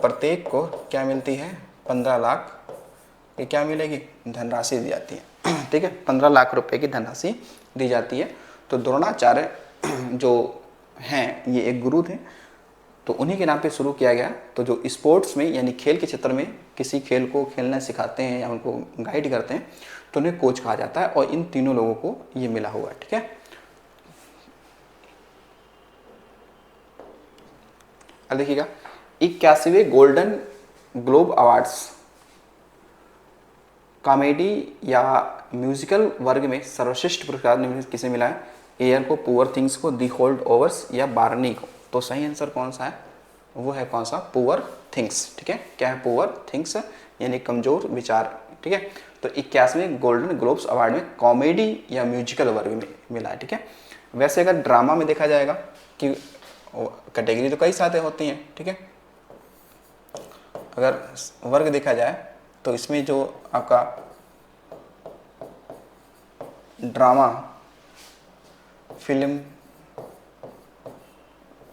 प्रत्येक को क्या मिलती है, 15 लाख की क्या मिलेगी, धनराशि दी जाती है, ठीक है। 15 लाख रुपए की धनराशि दी जाती है। तो द्रोणाचार्य जो हैं ये एक गुरु थे, तो उन्हीं के नाम पे शुरू किया गया। तो जो स्पोर्ट्स में यानी खेल के क्षेत्र में किसी खेल को खेलना सिखाते हैं या उनको गाइड करते हैं तो उन्हें कोच कहा जाता है, और इन तीनों लोगों को ये मिला हुआ है, ठीक है। अब देखिएगा, 81वें गोल्डन ग्लोब अवार्ड्स कॉमेडी या म्यूजिकल वर्ग में सर्वश्रेष्ठ पुरस्कार निम्नलिखित किसे मिला है, एयर को, पुअर थिंग्स को, दी होल्ड ओवर्स या बार्नी को। तो सही आंसर कौन सा है, वो है कौन सा, पुअर थिंग्स, ठीक है। क्या है, पुअर थिंग्स यानी कमजोर विचार, ठीक है। तो 81वें गोल्डन ग्लोब्स अवार्ड में कॉमेडी या म्यूजिकल वर्ग में मिला है, ठीक है। वैसे अगर ड्रामा में देखा जाएगा कि कैटेगरी तो कई सारे होती हैं, ठीक है। अगर वर्ग देखा जाए तो इसमें जो आपका ड्रामा फिल्म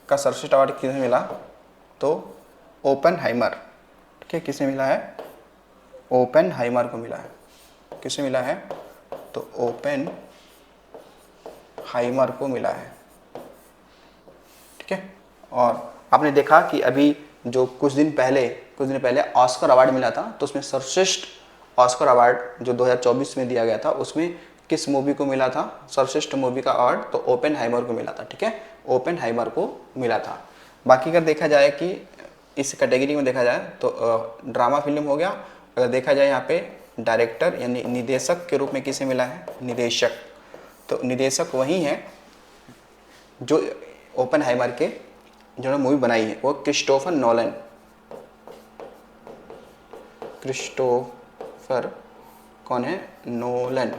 का सर्वश्रेष्ठ अवार्ड किसे मिला, तो ओपेनहाइमर, ठीक है। किसे मिला है, ओपेनहाइमर को मिला है। किसे मिला है, तो ओपेनहाइमर को मिला है, ठीक है। और आपने देखा कि अभी जो कुछ दिन पहले ऑस्कर अवार्ड मिला था, तो उसमें सर्वश्रेष्ठ ऑस्कर अवार्ड जो 2024 में दिया गया था उसमें किस मूवी को मिला था, सर्वश्रेष्ठ मूवी का अवार्ड, तो ओपेनहाइमर को मिला था, ठीक है। ओपेनहाइमर को मिला था। बाकी अगर देखा जाए कि इस कैटेगरी में देखा जाए तो ड्रामा फिल्म हो गया। अगर देखा जाए यहाँ पे डायरेक्टर यानी निदेशक के रूप में किसे मिला है, निदेशक, तो निदेशक वही है जो ओपेनहाइमर के जो मूवी बनाई है वो क्रिस्टोफर नोलन, क्रिस्टोफर कौन है, नोलन,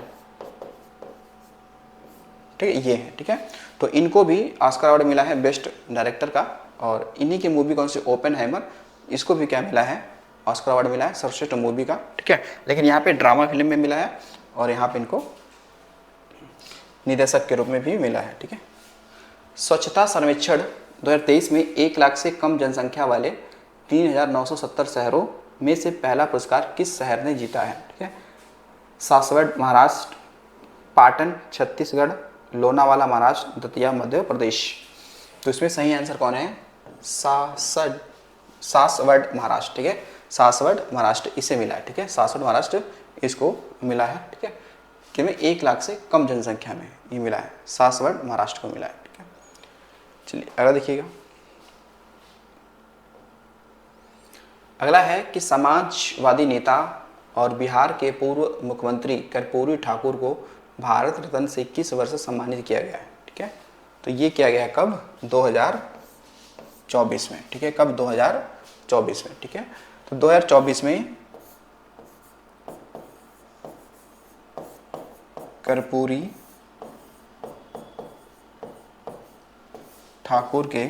ठीक है, ये है, ठीक है। तो इनको भी ऑस्कर अवार्ड मिला है बेस्ट डायरेक्टर का, और इन्हीं की मूवी कौन सी, ओपेनहाइमर, इसको भी क्या मिला है, ऑस्कर अवार्ड मिला है सर्वश्रेष्ठ मूवी का, ठीक है। लेकिन यहाँ पे ड्रामा फिल्म में मिला है और यहाँ पे इनको निदेशक के रूप में भी मिला है, ठीक है। स्वच्छता सर्वेक्षण 2023 में 1 लाख से कम जनसंख्या वाले 3,970 शहरों में से पहला पुरस्कार किस शहर ने जीता है, ठीक है। सासवड़ महाराष्ट्र, पाटन छत्तीसगढ़, लोनावाला महाराष्ट्र, दतिया मध्य प्रदेश। तो इसमें सही आंसर कौन है, सासवड़ महाराष्ट्र, ठीक है। सासवड़ महाराष्ट्र इसे मिला है, ठीक है। सासवड़ महाराष्ट्र इसको मिला है, ठीक है। कि में 1 लाख से कम जनसंख्या में ये मिला है, सासवड़ महाराष्ट्र को मिला है, ठीक है। चलिए अगला देखिएगा। अगला है कि समाजवादी नेता और बिहार के पूर्व मुख्यमंत्री कर्पूरी ठाकुर को भारत रत्न से किस वर्ष सम्मानित किया गया है, ठीक है। तो ये किया गया कब, 2024 में, ठीक है। कब, 2024 में, ठीक है। तो 2024 में कर्पूरी ठाकुर के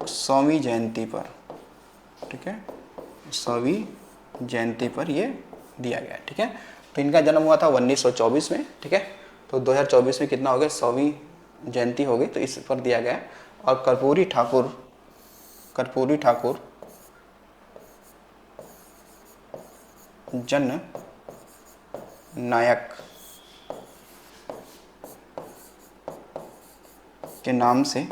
100वीं जयंती पर, ठीक है, 100वीं जयंती पर ये दिया गया, ठीक है। तो इनका जन्म हुआ था 1924 में, ठीक है। तो 2024 में कितना हो गया, 100वीं जयंती हो गई, तो इस पर दिया गया। और कर्पूरी ठाकुर जन नायक के नाम से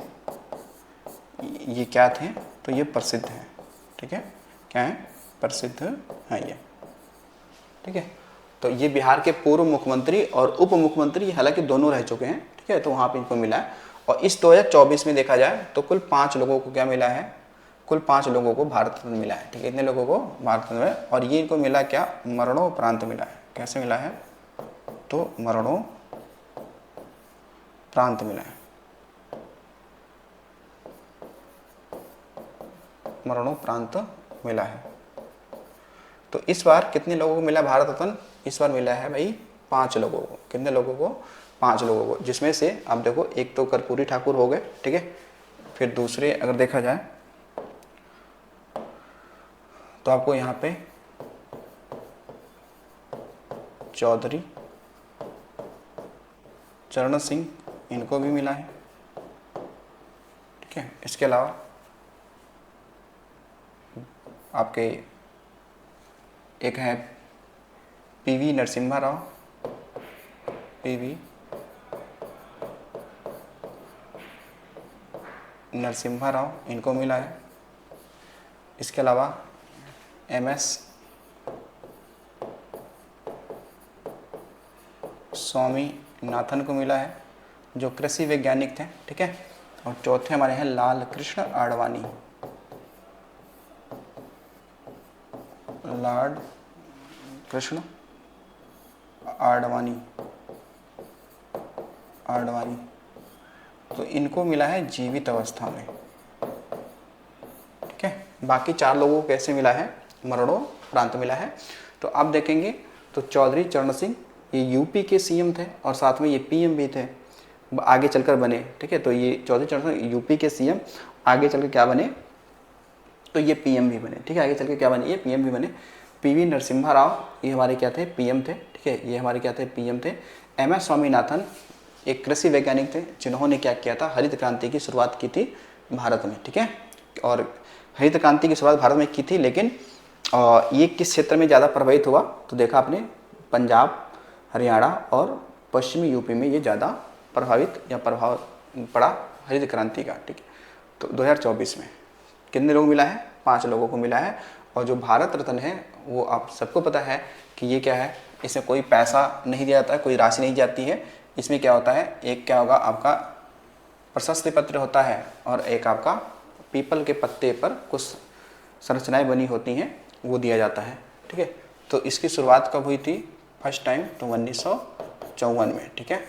ये क्या थे, तो ये प्रसिद्ध हैं, ठीक है। क्या है, प्रसिद्ध है ये, ठीक है। तो ये बिहार के पूर्व मुख्यमंत्री और उप मुख्यमंत्री हालांकि दोनों रह चुके हैं, ठीक है। तो वहाँ पे इनको मिला है। और इस 2024 में देखा जाए तो कुल 5 लोगों को क्या मिला है, कुल 5 लोगों को भारत रत्न मिला है, ठीक है। इतने लोगों को भारत रत्न मिला। और ये इनको मिला क्या, मरणोपरांत मिला है। कैसे मिला है, तो मरणोपरांत मिला है, मरणोपरांत मिला है। तो इस बार कितने लोगों को मिला भारत रत्न? इस बार मिला है भाई 5 लोगों को। कितने लोगों को? 5 लोगों को, जिसमें से आप देखो एक तो कर्पूरी ठाकुर हो गए, ठीक है। फिर दूसरे अगर देखा जाए तो आपको यहाँ पे चौधरी चरण सिंह, इनको भी मिला है, ठीक है। इसके अलावा आपके एक है पीवी नरसिम्हा राव, पीवी नरसिम्हा राव, इनको मिला है। इसके अलावा एमएस स्वामीनाथन को मिला है, जो कृषि वैज्ञानिक थे, ठीक है। और चौथे हमारे हैं लाल कृष्ण आडवाणी, लाल कृष्ण आडवाणी, आडवाणी, तो इनको मिला है जीवित अवस्था में, ठीक है। बाकी 4 लोगों को कैसे मिला है? मरणोपरांत मिला है। तो आप देखेंगे तो चौधरी चरण सिंह ये यूपी के सीएम थे और साथ में ये पीएम भी थे, आगे चलकर बने, ठीक है। तो ये चौधरी चरण सिंह यूपी के सीएम, आगे चलकर क्या बने? तो ये पीएम भी बने, ठीक है। आगे चल के क्या बने? ये पीएम भी बने। पीवी नरसिम्हा राव ये हमारे क्या थे? पीएम थे, ठीक है। ये हमारे क्या थे? पीएम थे। एमएस स्वामीनाथन एक कृषि वैज्ञानिक थे, जिन्होंने क्या किया था? हरित क्रांति की शुरुआत की थी भारत में, ठीक है। और हरित क्रांति की शुरुआत भारत में की थी, लेकिन ये किस क्षेत्र में ज़्यादा प्रभावित हुआ? तो देखा आपने, पंजाब, हरियाणा और पश्चिमी यूपी में ये ज़्यादा प्रभावित या प्रभाव पड़ा हरित क्रांति का, ठीक है। तो 2024 में कितने लोग मिला है? 5 लोगों को मिला है। और जो भारत रत्न है वो आप सबको पता है कि ये क्या है? इसमें कोई पैसा नहीं दिया जाता है, कोई राशि नहीं जाती है। इसमें क्या होता है? एक क्या होगा आपका प्रशस्ति पत्र होता है, और एक आपका पीपल के पत्ते पर कुछ संरचनाएं बनी होती हैं, वो दिया जाता है, ठीक है। तो इसकी शुरुआत कब हुई थी? फर्स्ट टाइम तो 1954 में, ठीक है।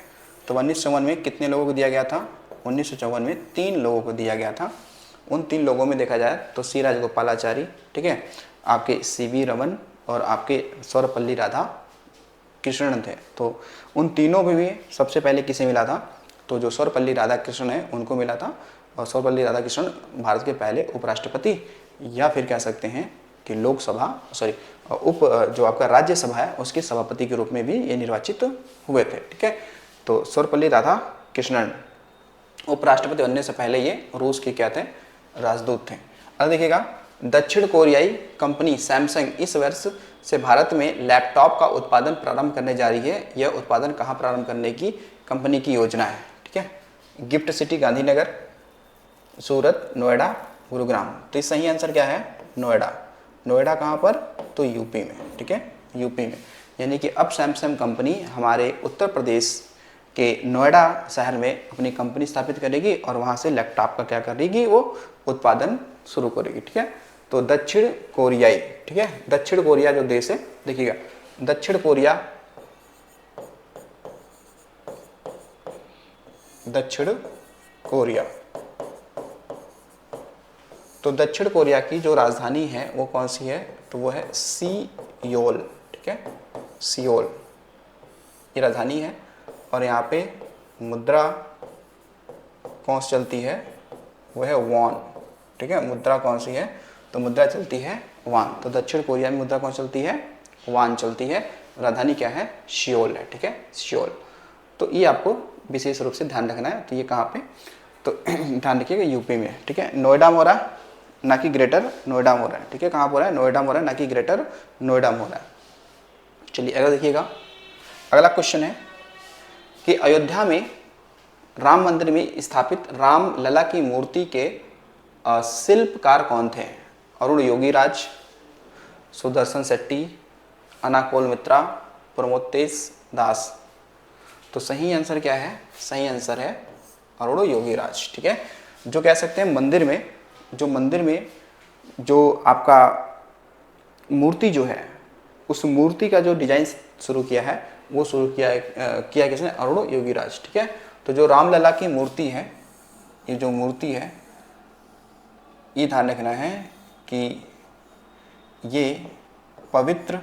तो 1954 में कितने लोगों को दिया गया था? 1954 में 3 लोगों को दिया गया था। उन 3 लोगों में देखा जाए तो सी राजगोपालाचारी, ठीक है, आपके सीवी रमन और आपके सर्वपल्ली राधा कृष्णन थे। तो उन तीनों में भी सबसे पहले किसे मिला था? तो जो सर्वपल्ली राधाकृष्णन है उनको मिला था। और सर्वपल्ली राधाकृष्णन भारत के पहले उपराष्ट्रपति, या फिर कह सकते हैं कि लोकसभा जो आपका राज्यसभा है उसके सभापति के रूप में भी ये निर्वाचित हुए थे, ठीक है। तो सर्वपल्ली राधाकृष्णन उपराष्ट्रपति बनने से पहले ये रूस के क्या थे? राजदूत थे। अब देखिएगा, दक्षिण कोरियाई कंपनी सैमसंग इस वर्ष से भारत में लैपटॉप का उत्पादन प्रारंभ करने जा रही है। यह उत्पादन कहाँ प्रारंभ करने की कंपनी की योजना है, ठीक है। गिफ्ट सिटी गांधीनगर, सूरत, नोएडा, गुरुग्राम। तो इस सही आंसर क्या है? नोएडा। नोएडा कहाँ पर? तो यूपी में, ठीक है, यूपी में। यानी कि अब सैमसंग कंपनी हमारे उत्तर प्रदेश के नोएडा शहर में अपनी कंपनी स्थापित करेगी और वहाँ से लैपटॉप का क्या करेगी? वो उत्पादन शुरू करेगी, ठीक है। तो दक्षिण कोरियाई, ठीक है, दक्षिण कोरिया जो देश है, देखिएगा दक्षिण कोरिया, दक्षिण कोरिया, तो दक्षिण कोरिया की जो राजधानी है वो कौन सी है? तो वो है सियोल, ठीक है, सियोल ये राजधानी है। और यहाँ पे मुद्रा कौन सी चलती है? वो है वॉन, ठीक है। मुद्रा कौन सी है? तो मुद्रा चलती है वान। तो दक्षिण कोरिया में मुद्रा कौन चलती है? वान चलती है। राजधानी क्या है? सियोल है, ठीक है, सियोल। तो ये आपको विशेष रूप से ध्यान रखना है। तो ये कहाँ पे? तो ध्यान रखिएगा यूपी में, ठीक है। नोएडा में हो रहा है, ना कि ग्रेटर नोएडा में हो रहा है, ठीक है। कहाँ पर हो रहा है? नोएडा में हो रहा है, ना कि ग्रेटर नोएडा में हो रहा है। चलिए अगर देखिएगा, अगला क्वेश्चन है कि अयोध्या में राम मंदिर में स्थापित राम लला की मूर्ति के शिल्पकार कौन थे? अरुण योगीराज, सुदर्शन शेट्टी, अनाकोल मित्रा, प्रमोतेश दास। तो सही आंसर क्या है? सही आंसर है अरुण योगीराज, ठीक है। जो कह सकते हैं मंदिर में जो आपका मूर्ति जो है, उस मूर्ति का जो डिजाइन शुरू किया है वो शुरू किया किसने? अरुण योगीराज, ठीक है। तो जो रामलला की मूर्ति है, ये जो मूर्ति है, ये ध्यान रखना है कि ये पवित्र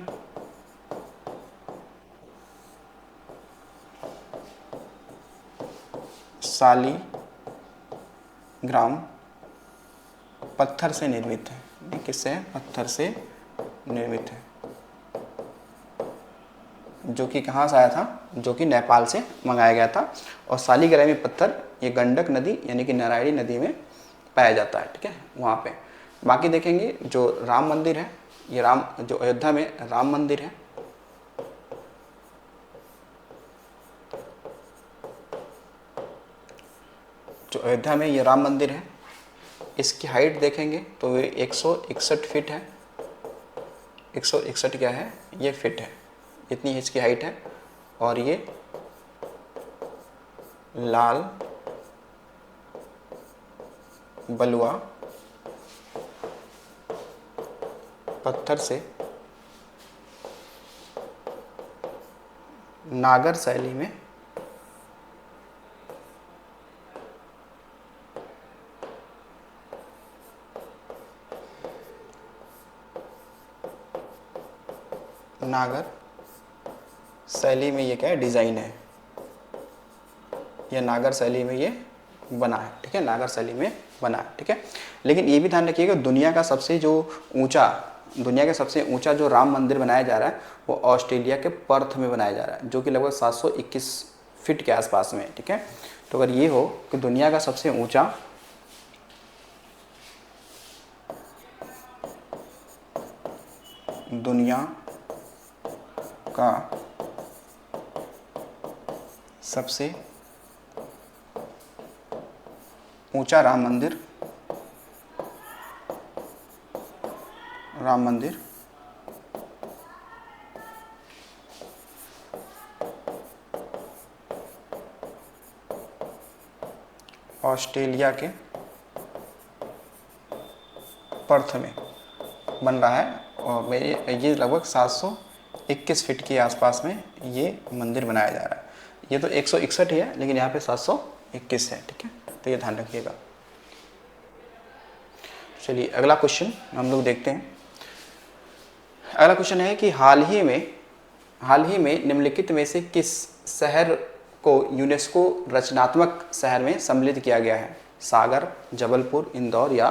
शालिग्राम पत्थर से निर्मित है। ये किससे है? पत्थर से निर्मित है, जो कि कहाँ से आया था? जो कि नेपाल से मंगाया गया था। और शालिग्रामी पत्थर ये गंडक नदी यानी कि नारायणी नदी में पाया जाता है, ठीक है, वहाँ पे। बाकी देखेंगे जो राम मंदिर है, ये जो अयोध्या में राम मंदिर है, जो अयोध्या में ये राम मंदिर है, इसकी हाइट देखेंगे तो ये 161 फीट है। 161 क्या है? ये फिट है, इतनी इसकी हाइट है। और ये लाल बलुआ पत्थर से नागर शैली में ये क्या है? डिज़ाइन है। यह नागर शैली में ये बना है, ठीक है, नागर शैली में बना है, ठीक है। लेकिन ये भी ध्यान रखिएगा, दुनिया का सबसे ऊंचा जो राम मंदिर बनाया जा रहा है वो ऑस्ट्रेलिया के पर्थ में बनाया जा रहा है, जो कि लगभग 721 फीट के आसपास में है, ठीक है। तो अगर ये हो कि दुनिया का सबसे ऊंचा राम मंदिर ऑस्ट्रेलिया के पर्थ में बन रहा है। और ये लगभग 721 फीट के आसपास में ये मंदिर बनाया जा रहा है। ये तो 161 ही है, लेकिन यहाँ पे 721 है, ठीक है, तो ये ध्यान रखिएगा। चलिए अगला क्वेश्चन हम लोग देखते हैं। अगला क्वेश्चन है कि हाल ही में निम्नलिखित में से किस शहर को यूनेस्को रचनात्मक शहर में सम्मिलित किया गया है? सागर, जबलपुर, इंदौर या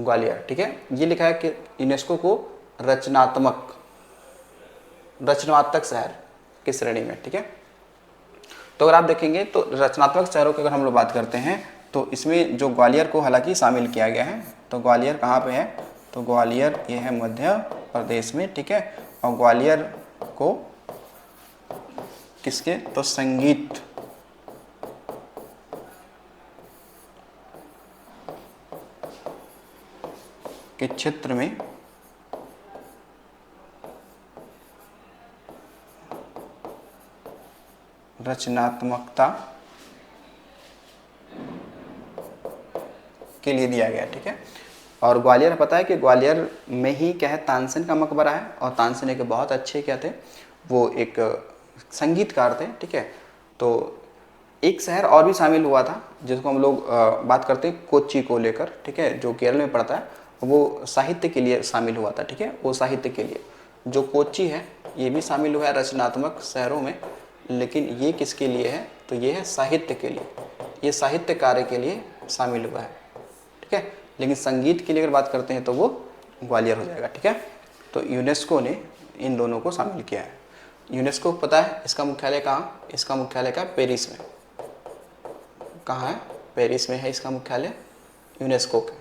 ग्वालियर, ठीक है। ये लिखा है कि यूनेस्को को रचनात्मक शहर की श्रेणी में, ठीक है। तो अगर आप देखेंगे तो रचनात्मक शहरों की अगर हम लोग बात करते हैं तो इसमें जो ग्वालियर को हालांकि शामिल किया गया है। तो ग्वालियर कहाँ पे है? तो ग्वालियर ये है मध्य प्रदेश में, ठीक है। और ग्वालियर को किसके? तो संगीत के क्षेत्र में रचनात्मकता के लिए दिया गया, ठीक है। और ग्वालियर पता है कि ग्वालियर में ही क्या है? तानसेन का मकबरा है। और तानसेन एक बहुत अच्छे क्या थे? वो एक संगीतकार थे, ठीक है। तो एक शहर और भी शामिल हुआ था जिसको हम लोग बात करते हैं कोच्चि को लेकर, ठीक है, जो केरल में पड़ता है। वो साहित्य के लिए शामिल हुआ था, ठीक है, वो साहित्य के लिए। जो कोच्चि है ये भी शामिल हुआ है रचनात्मक शहरों में, लेकिन ये किसके लिए है? तो ये है साहित्य के लिए, ये साहित्य कार्य के लिए शामिल हुआ है, ठीक है। लेकिन संगीत के लिए अगर बात करते हैं तो वो ग्वालियर हो जाएगा, ठीक है। तो यूनेस्को ने इन दोनों को शामिल किया है। यूनेस्को पता है इसका मुख्यालय कहाँ? इसका मुख्यालय का पेरिस में। कहाँ है? पेरिस में है इसका मुख्यालय यूनेस्को का,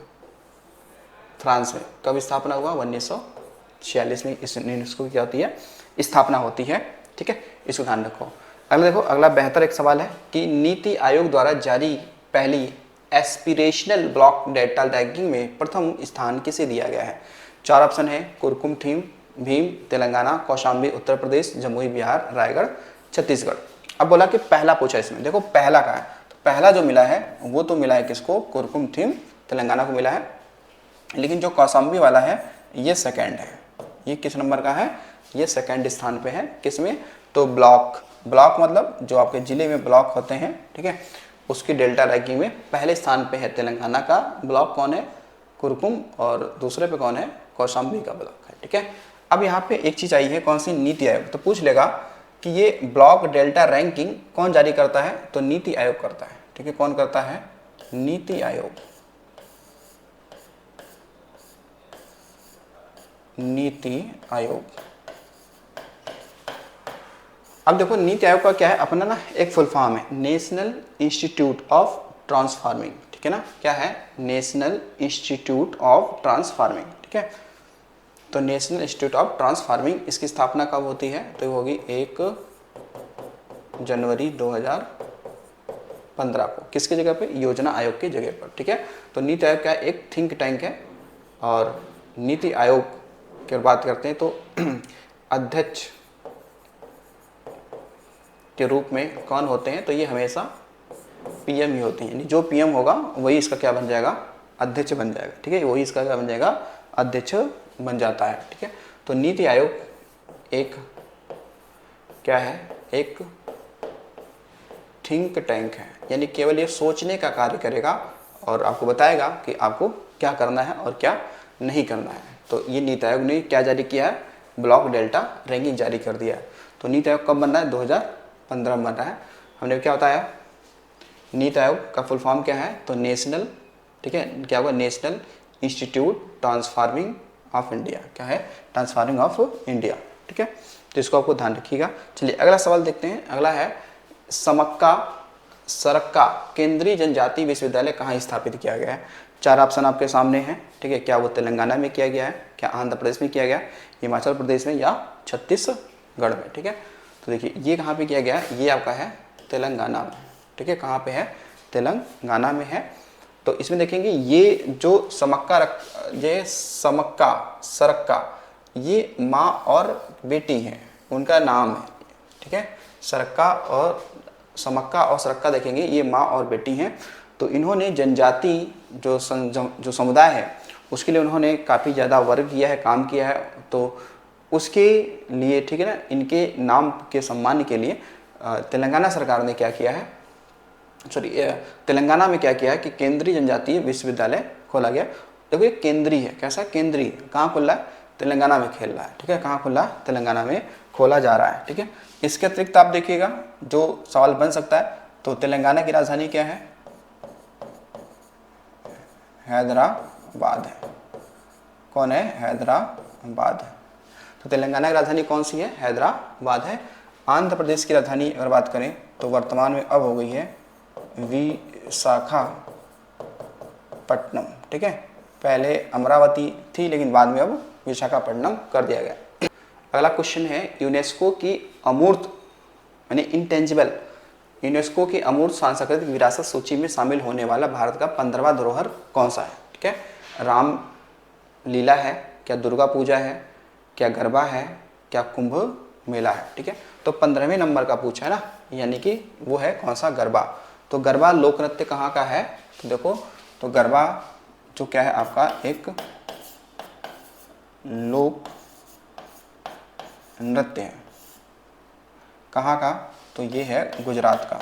फ्रांस में। कब स्थापना हुआ? 1946 में इस यूनेस्को की क्या होती है? स्थापना होती है, ठीक है, इसको ध्यान रखो। अगला देखो, अगला बेहतर एक सवाल है कि नीति आयोग द्वारा जारी पहली एस्पिरेशनल ब्लॉक डेटा रैंकिंग में प्रथम स्थान किसे दिया गया है? 4 ऑप्शन है, कुरकुम भीम तेलंगाना, कौशाम्बी उत्तर प्रदेश, जमुई बिहार, रायगढ़ छत्तीसगढ़। अब बोला कि पहला पूछा इसमें, देखो पहला का है, तो पहला जो मिला है वो तो मिला है किसको? कुरकुम तेलंगाना को मिला है। लेकिन जो कौशाम्बी वाला है ये सेकंड है। ये किस नंबर का है? ये सेकंड स्थान पे है। किसमें? तो ब्लॉक मतलब जो आपके जिले में ब्लॉक होते हैं, ठीक है, उसकी डेल्टा रैंकिंग में पहले स्थान पे है तेलंगाना का ब्लॉक कौन है? कुरकुम। और दूसरे पे कौन है? कौशाम्बी का ब्लॉक है, ठीक है। अब यहाँ पे एक चीज़ आई है, कौन सी? नीति आयोग। तो पूछ लेगा कि ये ब्लॉक डेल्टा रैंकिंग कौन जारी करता है? तो नीति आयोग करता है। ठीक है, कौन करता है? नीति आयोग। नीति आयोग। अब देखो नीति आयोग का क्या है अपना ना, एक फुल फॉर्म है नेशनल इंस्टीट्यूट ऑफ ट्रांसफार्मिंग। ठीक है ना, क्या है? National institute of transforming. ठीक है, तो नेशनल इंस्टीट्यूट ऑफ ट्रांसफार्मिंग, इसकी स्थापना कब होती है? तो होगी 1 जनवरी 2015 को। किसकी जगह पे? योजना आयोग की जगह पर। ठीक है, तो नीति आयोग क्या है? एक थिंक टैंक है। और नीति आयोग की बात करते हैं तो अध्यक्ष के रूप में कौन होते हैं? तो ये हमेशा पीएम ही होते हैं, यानी जो पीएम होगा वही इसका क्या बन जाएगा? अध्यक्ष बन जाएगा। ठीक है, वही इसका क्या बन जाएगा? अध्यक्ष बन जाता है। ठीक है, तो नीति आयोग एक क्या है? एक थिंक टैंक है, यानी केवल ये सोचने का कार्य करेगा और आपको बताएगा कि आपको क्या करना है और क्या नहीं करना है। तो ये नीति आयोग ने क्या जारी किया है? ब्लॉक डेल्टा रैंकिंग जारी कर दिया है। तो नीति आयोग कब बन रहा है? 2015 में बन रहा है। हमने क्या बताया? नीति आयोग का फुल फॉर्म क्या है? तो नेशनल, ठीक है, क्या होगा? National institute transforming of India. क्या है? Transforming of India. ठीक है, तो इसको आपको ध्यान रखिएगा। चलिए अगला सवाल देखते हैं। अगला है समक्का सरक्का केंद्रीय जनजाति विश्वविद्यालय कहाँ स्थापित किया गया है? 4 ऑप्शन आपके सामने हैं। ठीक है, क्या वो तेलंगाना में किया गया है, क्या आंध्र प्रदेश में किया गया, हिमाचल प्रदेश में, या छत्तीसगढ़ में? ठीक है, तो देखिए ये कहाँ पे किया गया है? ये आपका है तेलंगाना में। ठीक है, कहाँ पे है? तेलंगाना में है। तो इसमें देखेंगे ये जो ये समक्का सरक्का, ये माँ और बेटी हैं, उनका नाम है। ठीक है, सरक्का और समक्का और सरक्का देखेंगे ये माँ और बेटी हैं। तो इन्होंने जनजाति जो समुदाय है उसके लिए उन्होंने काफ़ी ज़्यादा वर्क किया है, काम किया है। तो उसके लिए, ठीक है ना, इनके नाम के सम्मान के लिए तेलंगाना सरकार ने क्या किया है? तेलंगाना में क्या किया है कि केंद्रीय जनजातीय विश्वविद्यालय खोला गया। देखो ये केंद्रीय है, कैसा? केंद्रीय। कहाँ खुल रहा है? तेलंगाना में खेल रहा है। ठीक है, कहाँ खुला? तेलंगाना में खोला जा रहा है। ठीक है, इसके अतिरिक्त आप देखिएगा जो सवाल बन सकता है, तो तेलंगाना की राजधानी क्या है? हैदराबाद है। कौन है? हैदराबाद है। तो तेलंगाना की राजधानी कौन सी है? हैदराबाद है। आंध्र प्रदेश की राजधानी अगर बात करें तो वर्तमान में अब हो गई है विशाखापट्टनम। ठीक है, पहले अमरावती थी लेकिन बाद में अब विशाखापट्टनम कर दिया गया। अगला क्वेश्चन है यूनेस्को की अमूर्त यानी इंटेंजिबल, यूनेस्को की अमूर्त सांस्कृतिक विरासत सूची में शामिल होने वाला भारत का 15वां धरोहर कौन सा है? ठीक है, राम लीला है, क्या दुर्गा पूजा है, क्या गरबा है, क्या कुंभ मेला है? ठीक है, तो 15वें नंबर का पूछा है ना, यानी कि वो है कौन सा? गरबा। तो गरबा लोक नृत्य कहाँ का है? तो देखो, तो गरबा जो क्या है आपका एक लोक नृत्य है। कहाँ का? तो ये है गुजरात का।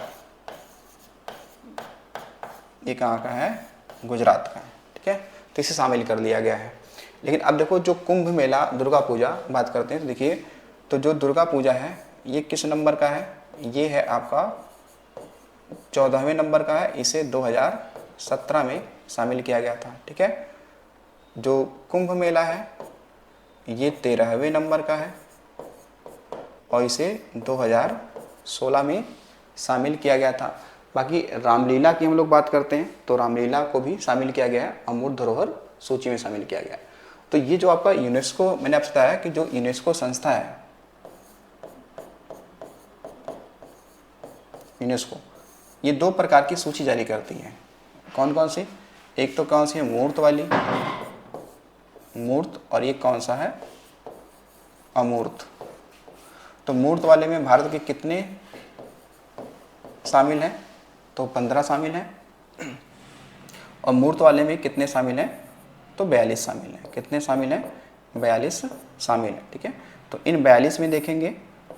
ये कहाँ का है? गुजरात का। ठीक है, तो इसे शामिल कर लिया गया है। लेकिन अब देखो जो कुंभ मेला दुर्गा पूजा बात करते हैं, तो देखिए तो जो दुर्गा पूजा है ये किस नंबर का है? ये है आपका 14वें नंबर का है। इसे 2017 में शामिल किया गया था। ठीक है, जो कुंभ मेला है ये 13वें नंबर का है और इसे 2016 में शामिल किया गया था। बाकी रामलीला की हम लोग बात करते हैं तो रामलीला को भी शामिल किया गया है, अमूर्त धरोहर सूची में शामिल किया गया है। तो ये जो आपका यूनेस्को, मैंने आपसे बताया कि जो यूनेस्को संस्था है, यूनेस्को ये 2 प्रकार की सूची जारी करती है। कौन कौन सी? एक तो कौन सी है? मूर्त वाली, मूर्त, और ये कौन सा है? अमूर्त। तो मूर्त वाले में भारत के कितने शामिल हैं? तो 15 शामिल हैं। और मूर्त वाले में कितने शामिल हैं? तो 42 शामिल हैं। कितने शामिल हैं? 42 शामिल हैं। ठीक है, तो इन 42 में देखेंगे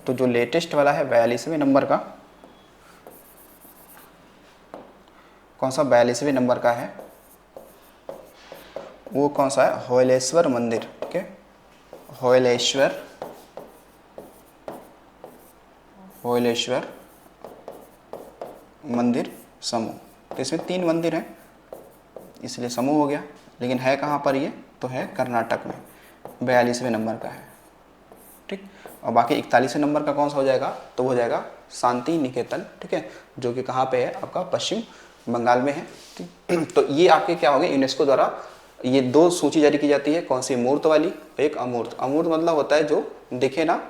तो जो लेटेस्ट वाला है 42वें नंबर का, कौन सा 42वें नंबर का है? वो कौन सा है? होयलेश्वर मंदिर। ठीक है, होयलेश्वर होयलेश्वर मंदिर समूह। तो इसमें 3 मंदिर हैं, इसलिए समूह हो गया। लेकिन है कहाँ पर ये? तो है कर्नाटक में, 42वें नंबर का है। ठीक, और बाकी 41वें नंबर का कौन सा हो जाएगा? तो वो हो जाएगा शांति निकेतन। ठीक है, जो कि कहाँ पे है? आपका पश्चिम बंगाल में है। ठीक, तो ये आपके क्या हो गए? यूनेस्को द्वारा ये 2 सूची जारी की जाती है। कौन सी? मूर्त वाली, एक अमूर्त। अमूर्त मतलब होता है जो दिखे ना,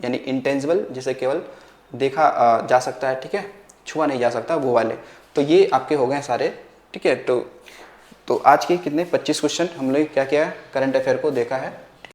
यानी इंटेंजिबल, जिसे केवल देखा जा सकता है। ठीक है, छुआ नहीं जा सकता, वो वाले। तो ये आपके हो गए सारे। ठीक है, तो आज के कितने 25 क्वेश्चन हम लोग क्या किया है? करंट अफेयर को देखा है।